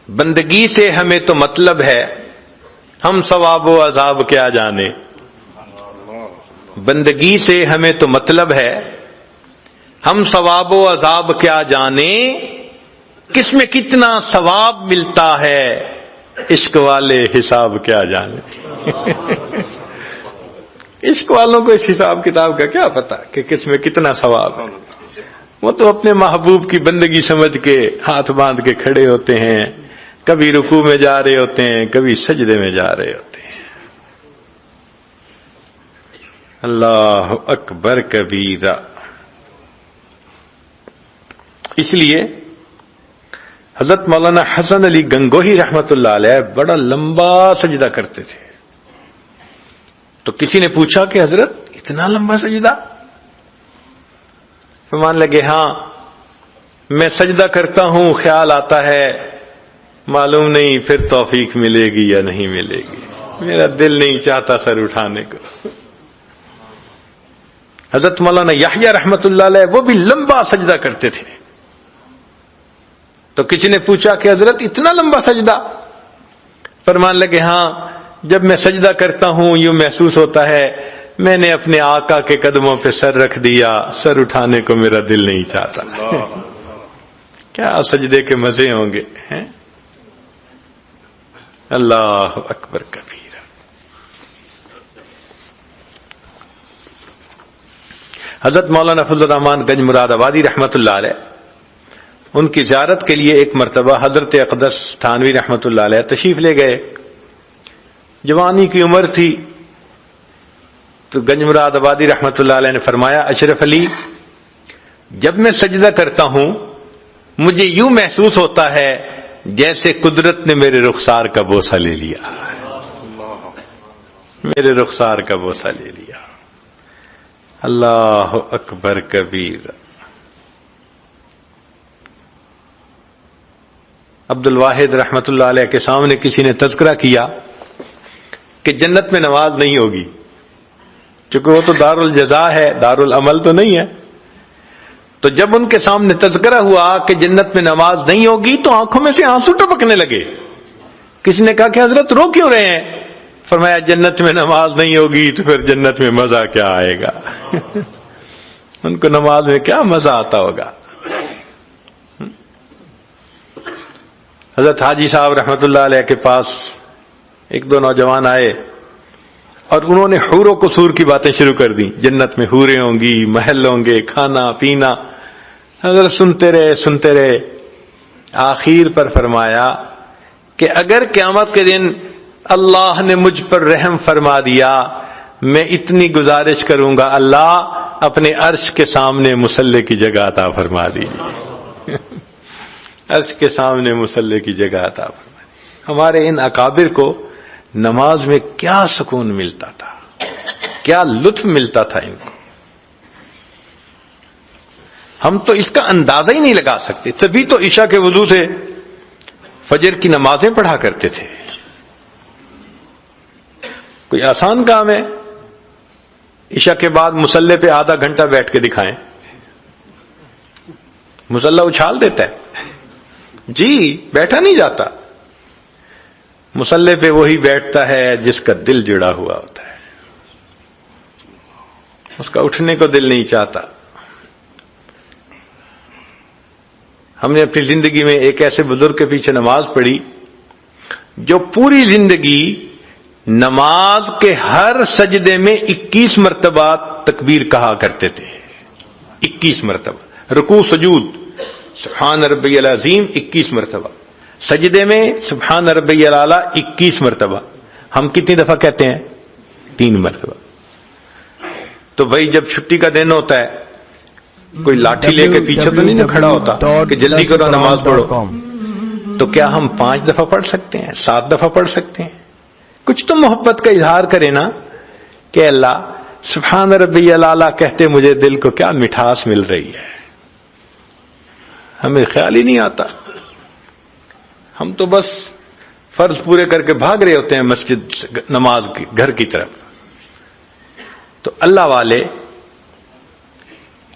بندگی سے ہمیں تو مطلب ہے، ہم ثواب و عذاب کیا جانے. بندگی سے ہمیں تو مطلب ہے، ہم ثواب و عذاب کیا جانے، کس میں کتنا ثواب ملتا ہے، عشق والے حساب کیا جانے. عشق والوں کو اس حساب کتاب کا کیا پتا کہ کس میں کتنا ثواب ہے. وہ تو اپنے محبوب کی بندگی سمجھ کے ہاتھ باندھ کے کھڑے ہوتے ہیں، کبھی رکوع میں جا رہے ہوتے ہیں، کبھی سجدے میں جا رہے ہوتے ہیں. اللہ اکبر کبیرہ. اس لیے حضرت مولانا حسن علی گنگوہی رحمت اللہ علیہ بڑا لمبا سجدہ کرتے تھے. تو کسی نے پوچھا کہ حضرت اتنا لمبا سجدہ؟ فرمان لگے ہاں، میں سجدہ کرتا ہوں، خیال آتا ہے معلوم نہیں پھر توفیق ملے گی یا نہیں ملے گی، میرا دل نہیں چاہتا سر اٹھانے کو. حضرت مولانا یحییٰ رحمت اللہ علیہ وہ بھی لمبا سجدہ کرتے تھے. تو کسی نے پوچھا کہ حضرت اتنا لمبا سجدہ؟ فرمان لگے ہاں، جب میں سجدہ کرتا ہوں یوں محسوس ہوتا ہے میں نے اپنے آقا کے قدموں پہ سر رکھ دیا، سر اٹھانے کو میرا دل نہیں چاہتا. کیا سجدے کے مزے ہوں گے. اللہ اکبر کبیرہ. حضرت مولانا فضل الرحمان گنج مراد آبادی رحمت اللہ علیہ، ان کی زیارت کے لیے ایک مرتبہ حضرت اقدس تھانوی رحمت اللہ علیہ تشریف لے گئے. جوانی کی عمر تھی تو گنج مراد آبادی رحمت اللہ علیہ نے فرمایا، اشرف علی جب میں سجدہ کرتا ہوں مجھے یوں محسوس ہوتا ہے جیسے قدرت نے میرے رخسار کا بوسہ لے لیا، میرے رخسار کا بوسہ لے لیا. اللہ اکبر کبیر. عبد الواحد رحمت اللہ علیہ کے سامنے کسی نے تذکرہ کیا کہ جنت میں نماز نہیں ہوگی، چونکہ وہ تو دار الجزا ہے، دار العمل تو نہیں ہے. تو جب ان کے سامنے تذکرہ ہوا کہ جنت میں نماز نہیں ہوگی تو آنکھوں میں سے آنسو ٹپکنے لگے. کسی نے کہا کہ حضرت رو کیوں رہے ہیں؟ فرمایا جنت میں نماز نہیں ہوگی تو پھر جنت میں مزہ کیا آئے گا. ان کو نماز میں کیا مزہ آتا ہوگا. حضرت حاجی صاحب رحمت اللہ علیہ کے پاس 1-2 نوجوان آئے اور انہوں نے حور و قصور کی باتیں شروع کر دیں. جنت میں حوریں ہوں گی، محل ہوں گے، کھانا پینا. حضرت سنتے رہے. آخر پر فرمایا کہ اگر قیامت کے دن اللہ نے مجھ پر رحم فرما دیا میں اتنی گزارش کروں گا، اللہ اپنے عرش کے سامنے مصلی کی جگہ عطا فرما دیجیے. عرش کے سامنے مصلی کی جگہ عطا فرمائے. ہمارے ان اکابر کو نماز میں کیا سکون ملتا تھا، کیا لطف ملتا تھا ان کو، ہم تو اس کا اندازہ ہی نہیں لگا سکتے. تبھی تو عشاء کے وضو سے فجر کی نمازیں پڑھا کرتے تھے. کوئی آسان کام ہے؟ عشاء کے بعد مصلی پہ آدھا گھنٹہ بیٹھ کے دکھائیں، مصلی اچھال دیتا ہے جی، بیٹھا نہیں جاتا. مصلی پہ وہی بیٹھتا ہے جس کا دل جڑا ہوا ہوتا ہے، اس کا اٹھنے کو دل نہیں چاہتا. ہم نے اپنی زندگی میں ایک ایسے بزرگ کے پیچھے نماز پڑھی جو پوری زندگی نماز کے ہر سجدے میں 21 مرتبہ تکبیر کہا کرتے تھے. 21 مرتبہ رکوع سجود سبحان ربی العظیم 21 مرتبہ، سجدے میں سبحان ربی الاعلی 21 مرتبہ. ہم کتنی دفعہ کہتے ہیں؟ 3 مرتبہ. تو بھائی جب چھٹی کا دن ہوتا ہے کوئی لاٹھی لے کے پیچھے تو نہیں کھڑا ہوتا کہ جلدی کرو نماز پڑھو. تو کیا ہم 5 دفعہ پڑھ سکتے ہیں، 7 دفعہ پڑھ سکتے ہیں؟ کچھ تو محبت کا اظہار کرے نا کہ اللہ سبحان ربی الاعلی کہتے مجھے دل کو کیا مٹھاس مل رہی ہے. ہمیں خیال ہی نہیں آتا، ہم تو بس فرض پورے کر کے بھاگ رہے ہوتے ہیں مسجد نماز کی گھر کی طرف. تو اللہ والے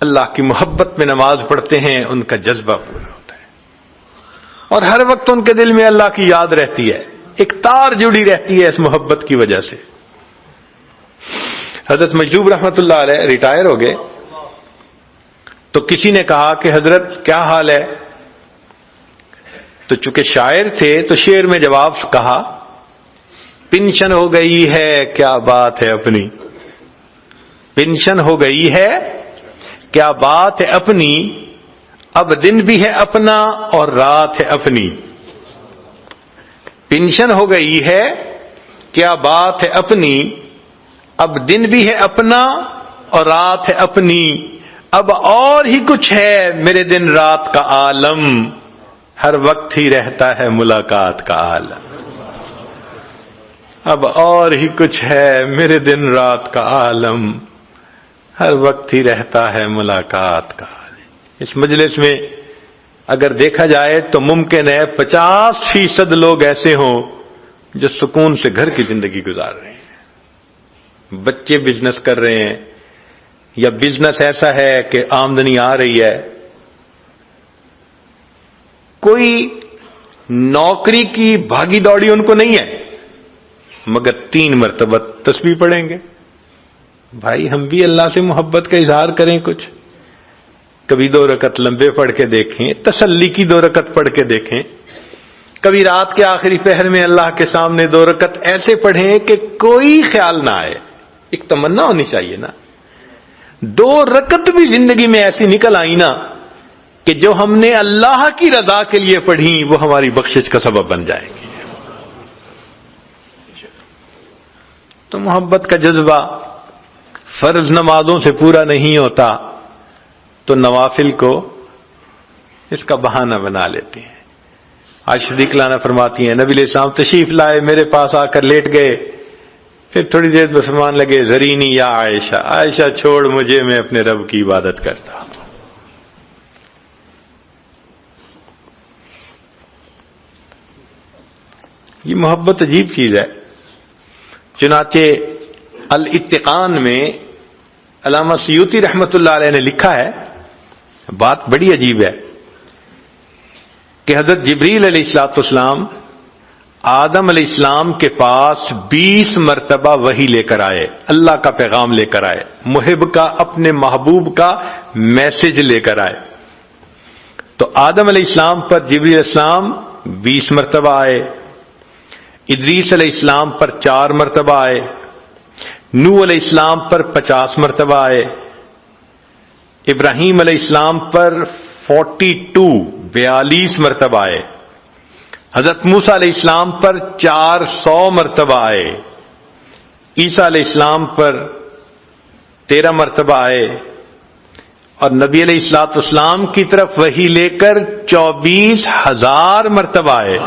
اللہ کی محبت میں نماز پڑھتے ہیں، ان کا جذبہ پورا ہوتا ہے اور ہر وقت ان کے دل میں اللہ کی یاد رہتی ہے، ایک تار جڑی رہتی ہے اس محبت کی وجہ سے. حضرت مجذوب رحمت اللہ علیہ ریٹائر ہو گئے تو کسی نے کہا کہ حضرت کیا حال ہے؟ تو چونکہ شاعر تھے تو شعر میں جواب کہا پنشن ہو گئی ہے کیا بات ہے اپنی، پنشن ہو گئی ہے کیا بات ہے اپنی، اب دن بھی ہے اپنا اور رات ہے اپنی. پنشن ہو گئی ہے کیا بات ہے اپنی، اب دن بھی ہے اپنا اور رات ہے اپنی. اب اور ہی کچھ ہے میرے دن رات کا عالم، ہر وقت ہی رہتا ہے ملاقات کا عالم. اب اور ہی کچھ ہے میرے دن رات کا عالم، ہر وقت ہی رہتا ہے ملاقات کا عالم. اس مجلس میں اگر دیکھا جائے تو ممکن ہے 50% لوگ ایسے ہوں جو سکون سے گھر کی زندگی گزار رہے ہیں، بچے بزنس کر رہے ہیں یا بزنس ایسا ہے کہ آمدنی آ رہی ہے. کوئی نوکری کی بھاگی دوڑی ان کو نہیں ہے، مگر 3 مرتبہ تسبیح پڑھیں گے. بھائی ہم بھی اللہ سے محبت کا اظہار کریں، کچھ کبھی 2 رکعت لمبے پڑھ کے دیکھیں، تسلی کی 2 رکعت پڑھ کے دیکھیں. کبھی رات کے آخری پہر میں اللہ کے سامنے 2 رکعت ایسے پڑھیں کہ کوئی خیال نہ آئے. ایک تمنا ہونی چاہیے نا. 2 رکعت بھی زندگی میں ایسی نکل آئی نا کہ جو ہم نے اللہ کی رضا کے لیے پڑھی وہ ہماری بخشش کا سبب بن جائے گی. تو محبت کا جذبہ فرض نمازوں سے پورا نہیں ہوتا تو نوافل کو اس کا بہانہ بنا لیتے ہیں. آج صدیق لانا فرماتی ہیں نبی علیہ السلام تشریف لائے، میرے پاس آ کر لیٹ گئے، پھر تھوڑی دیر میں فرمان لگے ذرینی یا عائشہ، عائشہ چھوڑ مجھے، میں اپنے رب کی عبادت کرتا ہوں. یہ محبت عجیب چیز ہے. چنانچہ الاتقان میں علامہ سیوطی رحمت اللہ علیہ نے لکھا ہے، بات بڑی عجیب ہے کہ حضرت جبریل علیہ السلام آدم علیہ السلام کے پاس 20 مرتبہ وحی لے کر آئے، اللہ کا پیغام لے کر آئے، محب کا، اپنے محبوب کا میسج لے کر آئے. تو آدم علیہ السلام پر جبریل علیہ السلام 20 مرتبہ آئے، ادریس علیہ السلام پر 4 مرتبہ آئے، نوح علیہ السلام پر 50 مرتبہ آئے، ابراہیم علیہ السلام پر 42 مرتبہ آئے، حضرت موسیٰ علیہ السلام پر 400 مرتبہ آئے، عیسیٰ علیہ السلام پر 13 مرتبہ آئے، اور نبی علیہ الصلوۃ والسلام کی طرف وحی لے کر 24,000 مرتبہ آئے.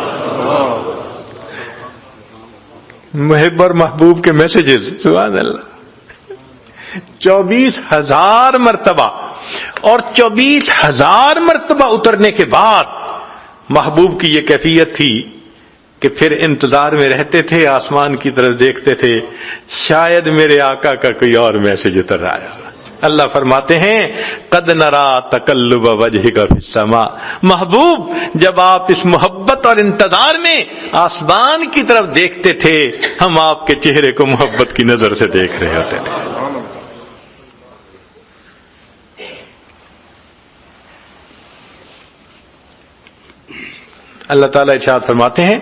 محب اور محبوب کے میسیجز، سبحان اللہ، 24,000 مرتبہ. اور 24,000 مرتبہ اترنے کے بعد محبوب کی یہ کیفیت تھی کہ پھر انتظار میں رہتے تھے، آسمان کی طرف دیکھتے تھے، شاید میرے آقا کا کوئی اور میسج اتر آیا. اللہ فرماتے ہیں قد نرا تقلب وجهک فی السماء، محبوب جب آپ اس محبت اور انتظار میں آسمان کی طرف دیکھتے تھے، ہم آپ کے چہرے کو محبت کی نظر سے دیکھ رہے ہوتے تھے. اللہ تعالیٰ ارشاد فرماتے ہیں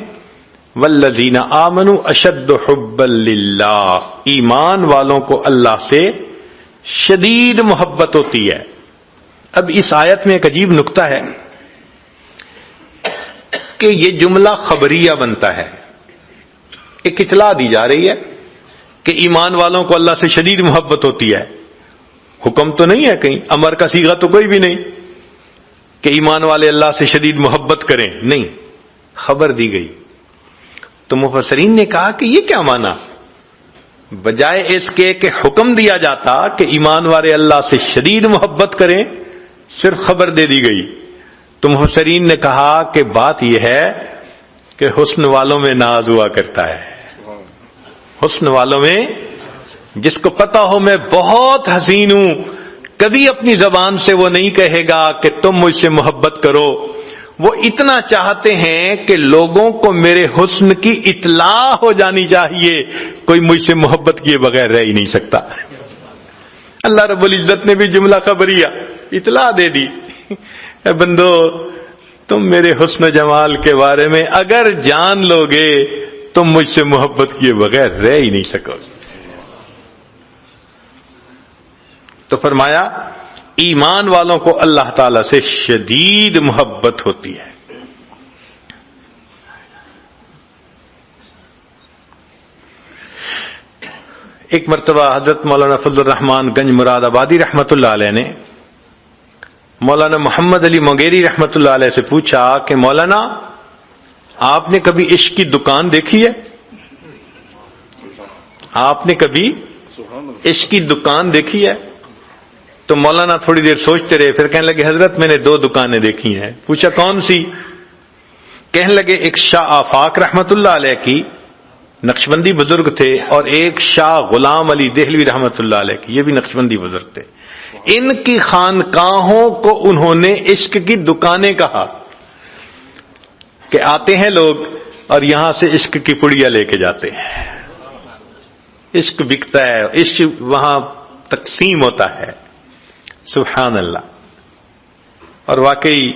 والذین آمنوا اشد حبا للہ، ایمان والوں کو اللہ سے شدید محبت ہوتی ہے. اب اس آیت میں ایک عجیب نکتہ ہے کہ یہ جملہ خبریہ بنتا ہے. ایک اطلاع دی جا رہی ہے کہ ایمان والوں کو اللہ سے شدید محبت ہوتی ہے. حکم تو نہیں ہے کہیں، امر کا صیغہ تو کوئی بھی نہیں کہ ایمان والے اللہ سے شدید محبت کریں، نہیں، خبر دی گئی. تو مفسرین نے کہا کہ یہ کیا معنی، بجائے اس کے کہ حکم دیا جاتا کہ ایمان والے اللہ سے شدید محبت کریں، صرف خبر دے دی گئی. تو مفسرین نے کہا کہ بات یہ ہے کہ حسن والوں میں ناز ہوا کرتا ہے. حسن والوں میں، جس کو پتا ہو میں بہت حسین ہوں، کبھی اپنی زبان سے وہ نہیں کہے گا کہ تم مجھ سے محبت کرو. وہ اتنا چاہتے ہیں کہ لوگوں کو میرے حسن کی اطلاع ہو جانی چاہیے، کوئی مجھ سے محبت کیے بغیر رہ ہی نہیں سکتا. اللہ رب العزت نے بھی جملہ خبریہ اطلاع دے دی، اے بندو تم میرے حسن و جمال کے بارے میں اگر جان لو گے تم مجھ سے محبت کیے بغیر رہ ہی نہیں سکو. تو فرمایا ایمان والوں کو اللہ تعالی سے شدید محبت ہوتی ہے. ایک مرتبہ حضرت مولانا فضل الرحمان گنج مراد آبادی رحمۃ اللہ علیہ نے مولانا محمد علی مغیری رحمۃ اللہ علیہ سے پوچھا کہ مولانا آپ نے کبھی عشق کی دکان دیکھی ہے؟ آپ نے کبھی عشق کی دکان دیکھی ہے؟ تو مولانا تھوڑی دیر سوچتے رہے، پھر کہنے لگے حضرت میں نے 2 دکانیں دیکھی ہیں. پوچھا کون سی؟ کہنے لگے ایک شاہ آفاق رحمۃ اللہ علیہ کی، نقشبندی بزرگ تھے، اور ایک شاہ غلام علی دہلوی رحمۃ اللہ علیہ کی، یہ بھی نقشبندی بزرگ تھے. ان کی خانقاہوں کو انہوں نے عشق کی دکانیں کہا کہ آتے ہیں لوگ اور یہاں سے عشق کی پڑیاں لے کے جاتے ہیں. عشق بکتا ہے، عشق وہاں تقسیم ہوتا ہے. سبحان اللہ. اور واقعی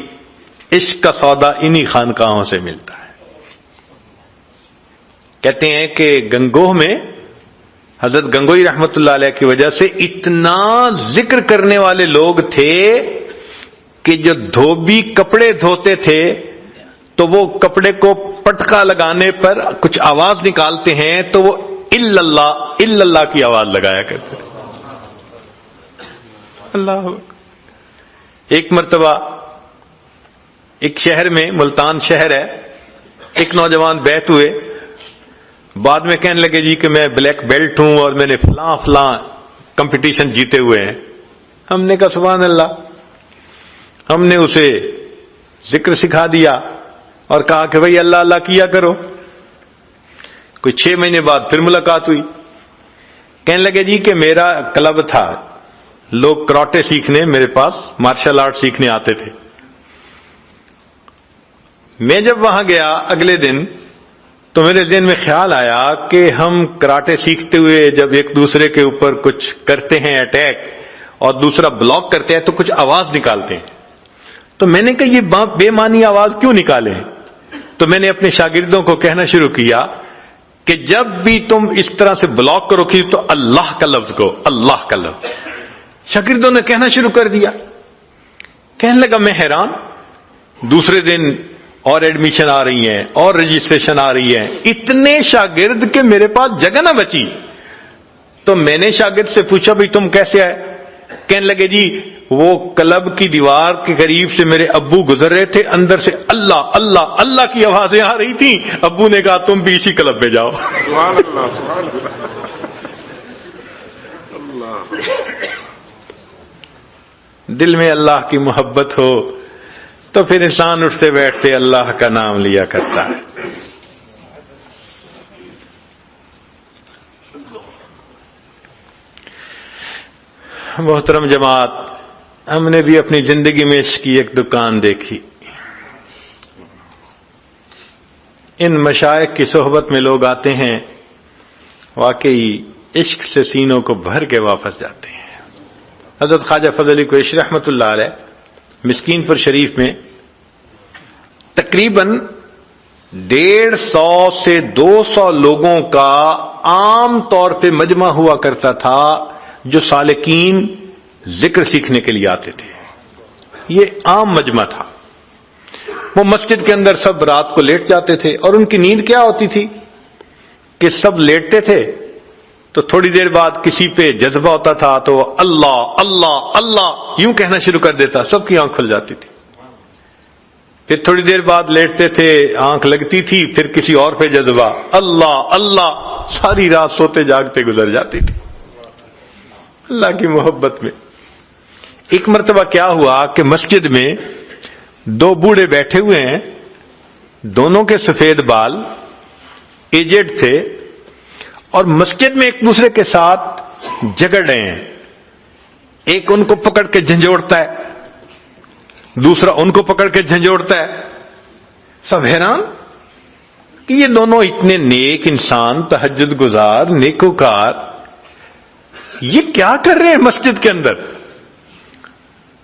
عشق کا سودا انہی خانقاہوں سے ملتا ہے. کہتے ہیں کہ گنگوہ میں حضرت گنگوئی رحمت اللہ علیہ کی وجہ سے اتنا ذکر کرنے والے لوگ تھے کہ جو دھوبی کپڑے دھوتے تھے تو وہ کپڑے کو پٹکا لگانے پر کچھ آواز نکالتے ہیں تو وہ الا اللہ کی آواز لگایا کرتے تھے. اللہ. ایک مرتبہ ایک شہر میں، ملتان شہر ہے، ایک نوجوان بیعت ہوئے، بعد میں کہنے لگے جی کہ میں بلیک بیلٹ ہوں اور میں نے فلاں فلاں کمپٹیشن جیتے ہوئے ہیں. ہم نے کہا سبحان اللہ. ہم نے اسے ذکر سکھا دیا اور کہا کہ بھئی اللہ اللہ کیا کرو. کوئی 6 مہینے بعد پھر ملاقات ہوئی. کہنے لگے جی کہ میرا کلب تھا، لوگ کراٹے سیکھنے میرے پاس مارشل آرٹ سیکھنے آتے تھے. میں جب وہاں گیا اگلے دن تو میرے ذہن میں خیال آیا کہ ہم کراٹے سیکھتے ہوئے جب ایک دوسرے کے اوپر کچھ کرتے ہیں اٹیک اور دوسرا بلاک کرتے ہیں تو کچھ آواز نکالتے ہیں. تو میں نے کہا یہ بے معنی آواز کیوں نکالیں؟ تو میں نے اپنے شاگردوں کو کہنا شروع کیا کہ جب بھی تم اس طرح سے بلاک کرو گی تو اللہ کا لفظ کو، اللہ کا لفظ. شاگردوں نے کہنا شروع کر دیا. کہنے لگا میں حیران. دوسرے دن اور ایڈمیشن آ رہی ہیں اور رجسٹریشن آ رہی ہے، اتنے شاگرد کہ میرے پاس جگہ نہ بچی. تو میں نے شاگرد سے پوچھا بھئی تم کیسے آئے؟ کہنے لگے جی وہ کلب کی دیوار کے قریب سے میرے ابو گزر رہے تھے، اندر سے اللہ اللہ اللہ کی آوازیں آ رہی تھیں. ابو نے کہا تم بھی اسی کلب میں جاؤ. سبحان اللہ سبحان اللہ. دل میں اللہ کی محبت ہو تو پھر انسان اٹھتے بیٹھتے اللہ کا نام لیا کرتا ہے. محترم جماعت، ہم نے بھی اپنی زندگی میں عشق کی ایک دکان دیکھی. ان مشائخ کی صحبت میں لوگ آتے ہیں، واقعی عشق سے سینوں کو بھر کے واپس جاتے ہیں. حضرت خواجہ فضل علی قریشی رحمۃ اللہ علیہ مسکین پور شریف میں تقریباً 150 سے 200 لوگوں کا عام طور پہ مجمع ہوا کرتا تھا جو سالکین ذکر سیکھنے کے لیے آتے تھے. یہ عام مجمع تھا. وہ مسجد کے اندر سب رات کو لیٹ جاتے تھے، اور ان کی نیند کیا ہوتی تھی کہ سب لیٹتے تھے تو تھوڑی دیر بعد کسی پہ جذبہ ہوتا تھا تو اللہ اللہ اللہ یوں کہنا شروع کر دیتا، سب کی آنکھ کھل جاتی تھی. پھر تھوڑی دیر بعد لیٹتے تھے، آنکھ لگتی تھی، پھر کسی اور پہ جذبہ اللہ اللہ، ساری رات سوتے جاگتے گزر جاتی تھی اللہ کی محبت میں. ایک مرتبہ کیا ہوا کہ مسجد میں 2 بوڑھے بیٹھے ہوئے ہیں، دونوں کے سفید بال، ایجڈ تھے، اور مسجد میں ایک دوسرے کے ساتھ جھگڑ رہے ہیں. ایک ان کو پکڑ کے جھنجھوڑتا ہے، دوسرا ان کو پکڑ کے جھنجھوڑتا ہے. سب حیران کہ یہ دونوں اتنے نیک انسان، تہجد گزار، نیکوکار، یہ کیا کر رہے ہیں مسجد کے اندر؟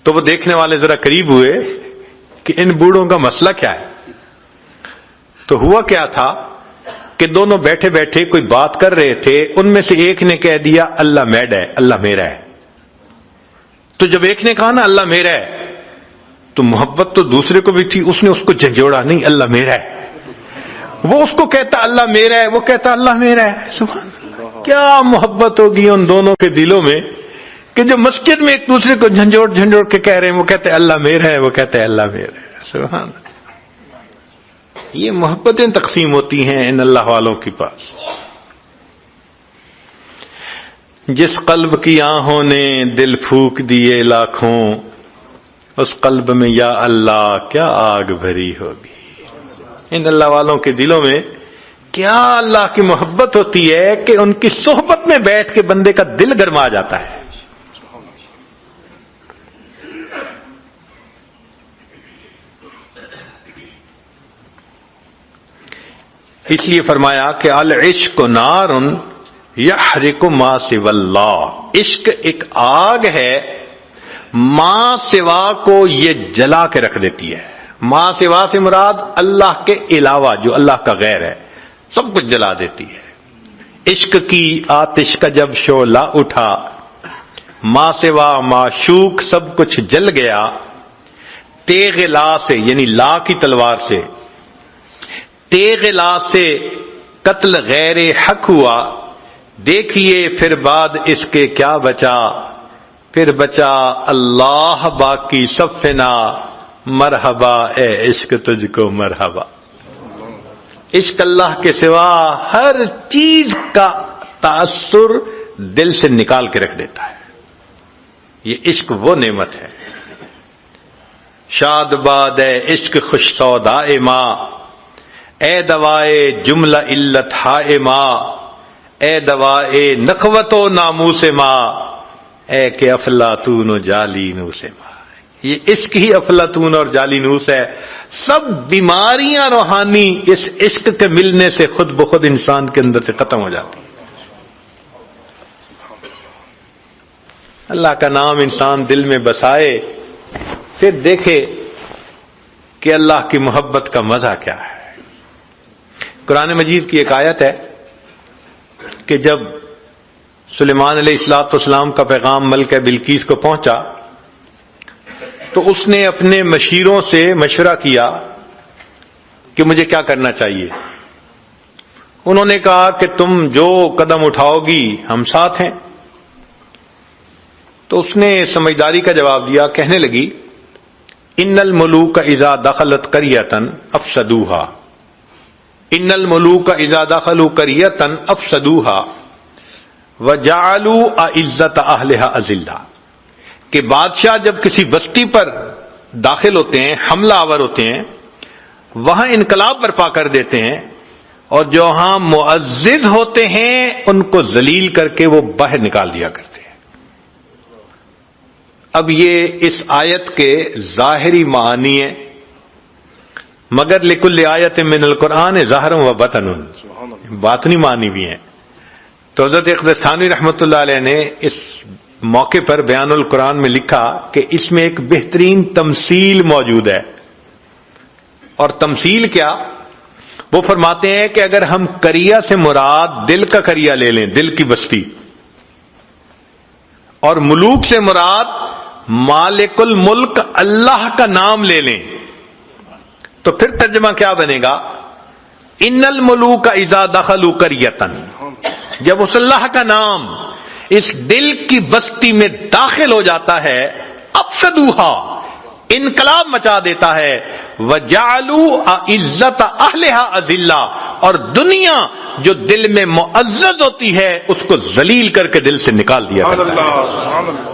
تو وہ دیکھنے والے ذرا قریب ہوئے کہ ان بوڑھوں کا مسئلہ کیا ہے. تو ہوا کیا تھا کہ دونوں بیٹھے بیٹھے کوئی بات کر رہے تھے. ان میں سے ایک نے کہہ دیا اللہ میڈ ہے، اللہ میرا ہے. تو جب ایک نے کہا نا اللہ میرا ہے، تو محبت تو دوسرے کو بھی تھی، اس نے اس کو جھنجھوڑا، نہیں اللہ میرا ہے. وہ اس کو کہتا اللہ میرا ہے، وہ کہتا اللہ میرا ہے. سبحان اللہ، کیا محبت ہوگی ان دونوں کے دلوں میں کہ جو مسجد میں ایک دوسرے کو جھنجھوڑ جھنجھوڑ کے کہہ رہے ہیں، وہ کہتے ہیں اللہ میرا ہے، وہ کہتے ہیں اللہ میرا ہے. سبحان اللہ. یہ محبتیں تقسیم ہوتی ہیں ان اللہ والوں کے پاس. جس قلب کی آہوں نے دل پھونک دیے لاکھوں، اس قلب میں یا اللہ کیا آگ بھری ہوگی. ان اللہ والوں کے دلوں میں کیا اللہ کی محبت ہوتی ہے کہ ان کی صحبت میں بیٹھ کے بندے کا دل گرما جاتا ہے. اس لیے فرمایا کہ العشق نار یحرق ما سوی اللہ، عشق ایک آگ ہے، ما سوا کو یہ جلا کے رکھ دیتی ہے. ما سوا سے مراد اللہ کے علاوہ جو اللہ کا غیر ہے، سب کچھ جلا دیتی ہے. عشق کی آتش کا جب شعلہ اٹھا، ما سوا معشوق سب کچھ جل گیا. تیغ لا سے یعنی لا کی تلوار سے، تیغ لا سے قتل غیر حق ہوا. دیکھیے پھر بعد اس کے کیا بچا، پھر بچا اللہ باقی سب فنا. مرحبا اے عشق تجھ کو مرحبا. عشق اللہ کے سوا ہر چیز کا تاثر دل سے نکال کے رکھ دیتا ہے. یہ عشق وہ نعمت ہے. شاد باد اے عشق خوش سودائے ماں، اے دوائے جملہ علت ہائے ماں، اے دوائے نخوت و ناموس ماں، اے کہ افلاطون و جالینوس ماں. یہ عشق ہی افلاطون اور جالینوس ہے. سب بیماریاں روحانی اس عشق کے ملنے سے خود بخود انسان کے اندر سے ختم ہو جاتی. اللہ کا نام انسان دل میں بسائے، پھر دیکھے کہ اللہ کی محبت کا مزہ کیا ہے. قرآن مجید کی ایک آیت ہے کہ جب سلیمان علیہ الصلوۃ والسلام کا پیغام ملکہ بلقیس کو پہنچا تو اس نے اپنے مشیروں سے مشورہ کیا کہ مجھے کیا کرنا چاہیے. انہوں نے کہا کہ تم جو قدم اٹھاؤ گی ہم ساتھ ہیں. تو اس نے سمجھداری کا جواب دیا، کہنے لگی ان الملوک اذا دخلت قریۃ افسدوها، ان الملوک اذا دخلوا قریۃ افسدوها وجعلوا اعزت اہلها اذلہ، کہ بادشاہ جب کسی بستی پر داخل ہوتے ہیں، حملہ آور ہوتے ہیں، وہاں انقلاب برپا کر دیتے ہیں، اور جو ہاں معزز ہوتے ہیں ان کو ذلیل کر کے وہ باہر نکال دیا کرتے ہیں۔ اب یہ اس آیت کے ظاہری معنی ہیں، مگر لکل آیت من القرآن ظاہر و بطن، باطنی معنی بھی ہیں۔ تو حضرت اقدس تھانوی رحمۃ اللہ علیہ نے اس موقع پر بیان القرآن میں لکھا کہ اس میں ایک بہترین تمثیل موجود ہے، اور تمثیل کیا؟ وہ فرماتے ہیں کہ اگر ہم قریہ سے مراد دل کا قریہ لے لیں، دل کی بستی، اور ملوک سے مراد مالک الملک اللہ کا نام لے لیں، تو پھر ترجمہ کیا بنے گا؟ ان الملوک اذا دخلوا قریۃ، جب اس اللہ کا نام اس دل کی بستی میں داخل ہو جاتا ہے، افسدوہا، انقلاب مچا دیتا ہے، وجعلوا اعزت اہلہا اذلہ، اور دنیا جو دل میں معزز ہوتی ہے اس کو ذلیل کر کے دل سے نکال دیا کرتا ہے۔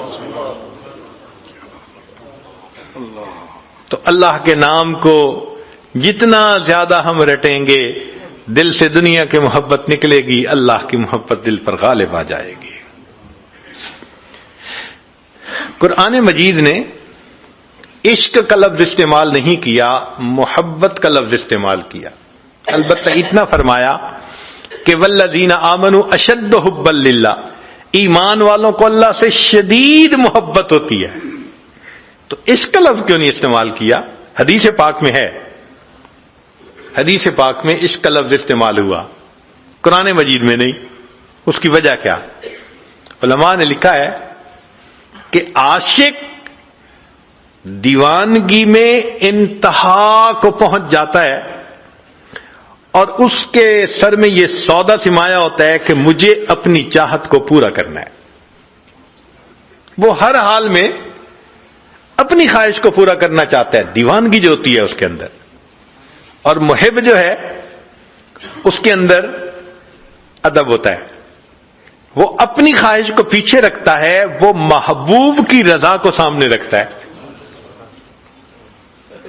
تو اللہ کے نام کو جتنا زیادہ ہم رٹیں گے، دل سے دنیا کی محبت نکلے گی، اللہ کی محبت دل پر غالب آ جائے گی۔ قرآن مجید نے عشق کا لفظ استعمال نہیں کیا، محبت کا لفظ استعمال کیا۔ البتہ اتنا فرمایا کہ والذین آمنوا اشد حبا للہ، ایمان والوں کو اللہ سے شدید محبت ہوتی ہے۔ تو عشق کا لفظ کیوں نہیں استعمال کیا؟ حدیث پاک میں ہے، حدیث پاک میں عشق کا لفظ استعمال ہوا، قرآن مجید میں نہیں۔ اس کی وجہ کیا؟ علماء نے لکھا ہے کہ عاشق دیوانگی میں انتہا کو پہنچ جاتا ہے، اور اس کے سر میں یہ سودا سمایا ہوتا ہے کہ مجھے اپنی چاہت کو پورا کرنا ہے۔ وہ ہر حال میں اپنی خواہش کو پورا کرنا چاہتا ہے، دیوانگی جو ہوتی ہے اس کے اندر۔ اور محب جو ہے اس کے اندر ادب ہوتا ہے، وہ اپنی خواہش کو پیچھے رکھتا ہے، وہ محبوب کی رضا کو سامنے رکھتا ہے۔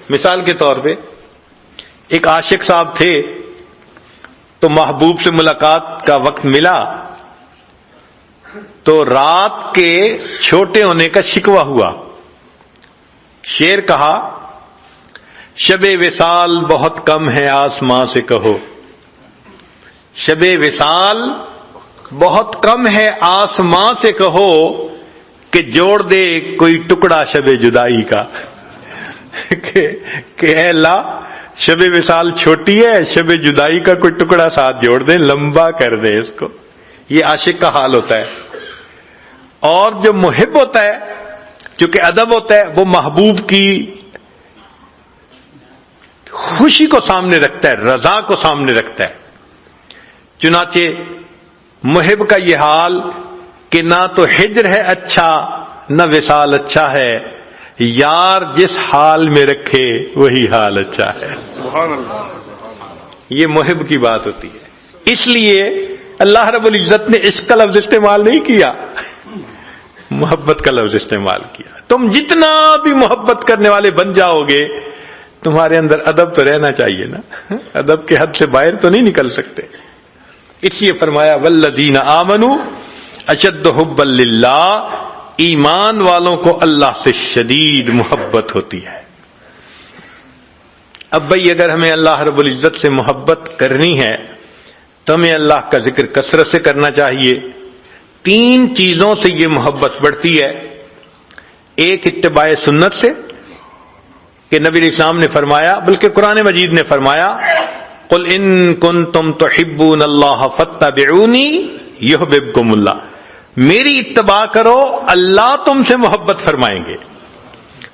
مثال کے طور پہ ایک عاشق صاحب تھے، تو محبوب سے ملاقات کا وقت ملا تو رات کے چھوٹے ہونے کا شکوہ ہوا۔ شعر کہا، شب وصال بہت کم ہے آسماں سے کہو، شب وصال بہت کم ہے آسماں سے کہو، کہ جوڑ دے کوئی ٹکڑا شب جدائی کا۔ کہ اے اللہ، شب وصال چھوٹی ہے، شب جدائی کا کوئی ٹکڑا ساتھ جوڑ دے، لمبا کر دے اس کو۔ یہ عاشق کا حال ہوتا ہے۔ اور جو محب ہوتا ہے، چونکہ ادب ہوتا ہے، وہ محبوب کی خوشی کو سامنے رکھتا ہے، رضا کو سامنے رکھتا ہے۔ چنانچہ محب کا یہ حال کہ نہ تو ہجر ہے اچھا نہ وصال اچھا ہے، یار جس حال میں رکھے وہی حال اچھا ہے۔ سبحان اللہ۔ یہ محب کی بات ہوتی ہے۔ اس لیے اللہ رب العزت نے عشق کا لفظ استعمال نہیں کیا، محبت کا لفظ استعمال کیا۔ تم جتنا بھی محبت کرنے والے بن جاؤ گے، تمہارے اندر ادب تو رہنا چاہیے نا، ادب کے حد سے باہر تو نہیں نکل سکتے۔ اس لیے فرمایا والذین آمنوا اشد حبا للہ، ایمان والوں کو اللہ سے شدید محبت ہوتی ہے۔ اب بھئی اگر ہمیں اللہ رب العزت سے محبت کرنی ہے تو ہمیں اللہ کا ذکر کثرت سے کرنا چاہیے۔ 3 چیزوں سے یہ محبت بڑھتی ہے۔ ایک اتباع سنت سے، کہ نبی علیہ السلام نے فرمایا، بلکہ قرآن مجید نے فرمایا، قل ان کنتم تحبون اللہ فاتبعونی یحببکم اللہ، میری اتباع کرو اللہ تم سے محبت فرمائیں گے۔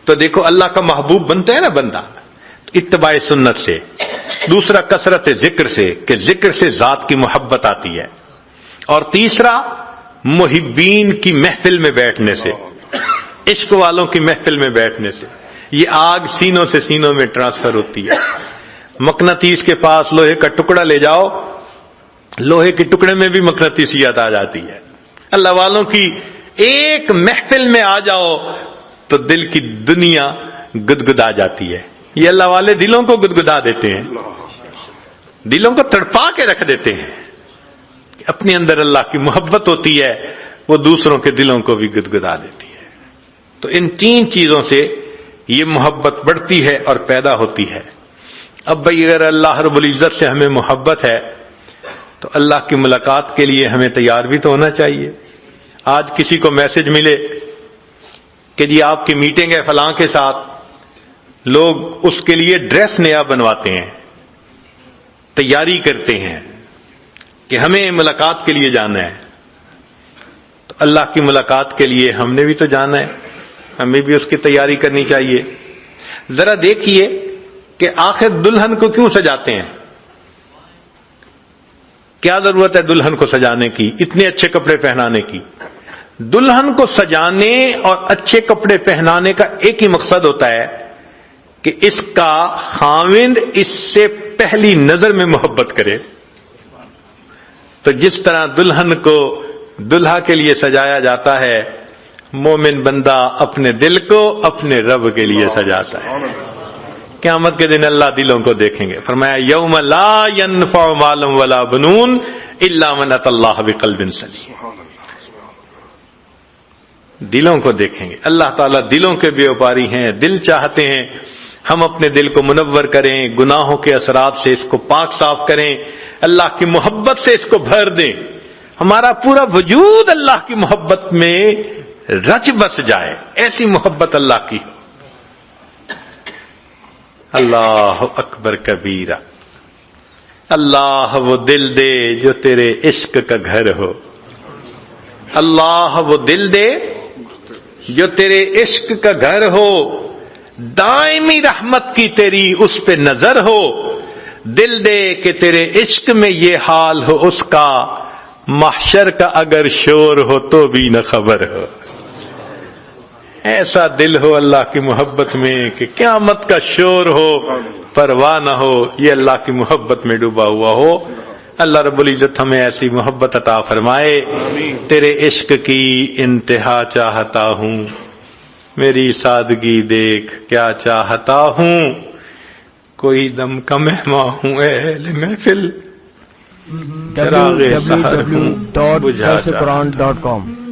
تو دیکھو اللہ کا محبوب بنتا ہے نا بندہ، اتباع سنت سے۔ دوسرا کثرت ذکر سے، کہ ذکر سے ذات کی محبت آتی ہے۔ اور تیسرا محبین کی محفل میں بیٹھنے سے، عشق والوں کی محفل میں بیٹھنے سے یہ آگ سینوں سے سینوں میں ٹرانسفر ہوتی ہے. مقناطیس کے پاس لوہے کا ٹکڑا لے جاؤ، لوہے کے ٹکڑے میں بھی مقناطیسیت آ جاتی ہے. اللہ والوں کی ایک محفل میں آ جاؤ تو دل کی دنیا گدگدا جاتی ہے. یہ اللہ والے دلوں کو گدگدا دیتے ہیں، دلوں کو تڑپا کے رکھ دیتے ہیں. اپنے اندر اللہ کی محبت ہوتی ہے، وہ دوسروں کے دلوں کو بھی گدگدا دیتی ہے. تو ان تین چیزوں سے یہ محبت بڑھتی ہے اور پیدا ہوتی ہے. اب بھائی اگر اللہ رب العزت سے ہمیں محبت ہے تو اللہ کی ملاقات کے لیے ہمیں تیار بھی تو ہونا چاہیے. آج کسی کو میسج ملے کہ جی آپ کی میٹنگ ہے فلاں کے ساتھ، لوگ اس کے لیے ڈریس نیا بنواتے ہیں، تیاری کرتے ہیں کہ ہمیں ملاقات کے لیے جانا ہے. تو اللہ کی ملاقات کے لیے ہم نے بھی تو جانا ہے، ہمیں بھی اس کی تیاری کرنی چاہیے. ذرا دیکھیے کہ آخر دلہن کو کیوں سجاتے ہیں؟ کیا ضرورت ہے دلہن کو سجانے کی، اتنے اچھے کپڑے پہنانے کی؟ دلہن کو سجانے اور اچھے کپڑے پہنانے کا ایک ہی مقصد ہوتا ہے کہ اس کا خاوند اس سے پہلی نظر میں محبت کرے. تو جس طرح دلہن کو دلہا کے لیے سجایا جاتا ہے، مومن بندہ اپنے دل کو اپنے رب کے لیے سجاتا ہے. قیامت کے دن اللہ دلوں کو دیکھیں گے. فرمایا یوم لا ينفع مال ولا بنون الا من اتى الله بقلب سلیم. دلوں کو دیکھیں گے. اللہ تعالیٰ دلوں کے بیوپاری ہیں. دل چاہتے ہیں ہم اپنے دل کو منور کریں، گناہوں کے اثرات سے اس کو پاک صاف کریں، اللہ کی محبت سے اس کو بھر دیں، ہمارا پورا وجود اللہ کی محبت میں رچ بس جائے. ایسی محبت اللہ کی. اللہ اکبر کبیرہ. اللہ وہ دل دے جو تیرے عشق کا گھر ہو. اللہ وہ دل دے جو تیرے عشق کا گھر ہو. دائمی رحمت کی تیری اس پہ نظر ہو. دل دے کہ تیرے عشق میں یہ حال ہو اس کا، محشر کا اگر شور ہو تو بھی نہ خبر ہو. ایسا دل ہو اللہ کی محبت میں کہ قیامت کا شور ہو پرواہ نہ ہو. یہ اللہ کی محبت میں ڈوبا ہوا ہو. اللہ رب العزت ہمیں ایسی محبت عطا فرمائے. تیرے عشق کی انتہا چاہتا ہوں، میری سادگی دیکھ کیا چاہتا ہوں. کوئی دم کا مہمان ہوں اہل محفل، چراغ سحر ہوں بجھا چاہتا ہوں. www.darsequran.com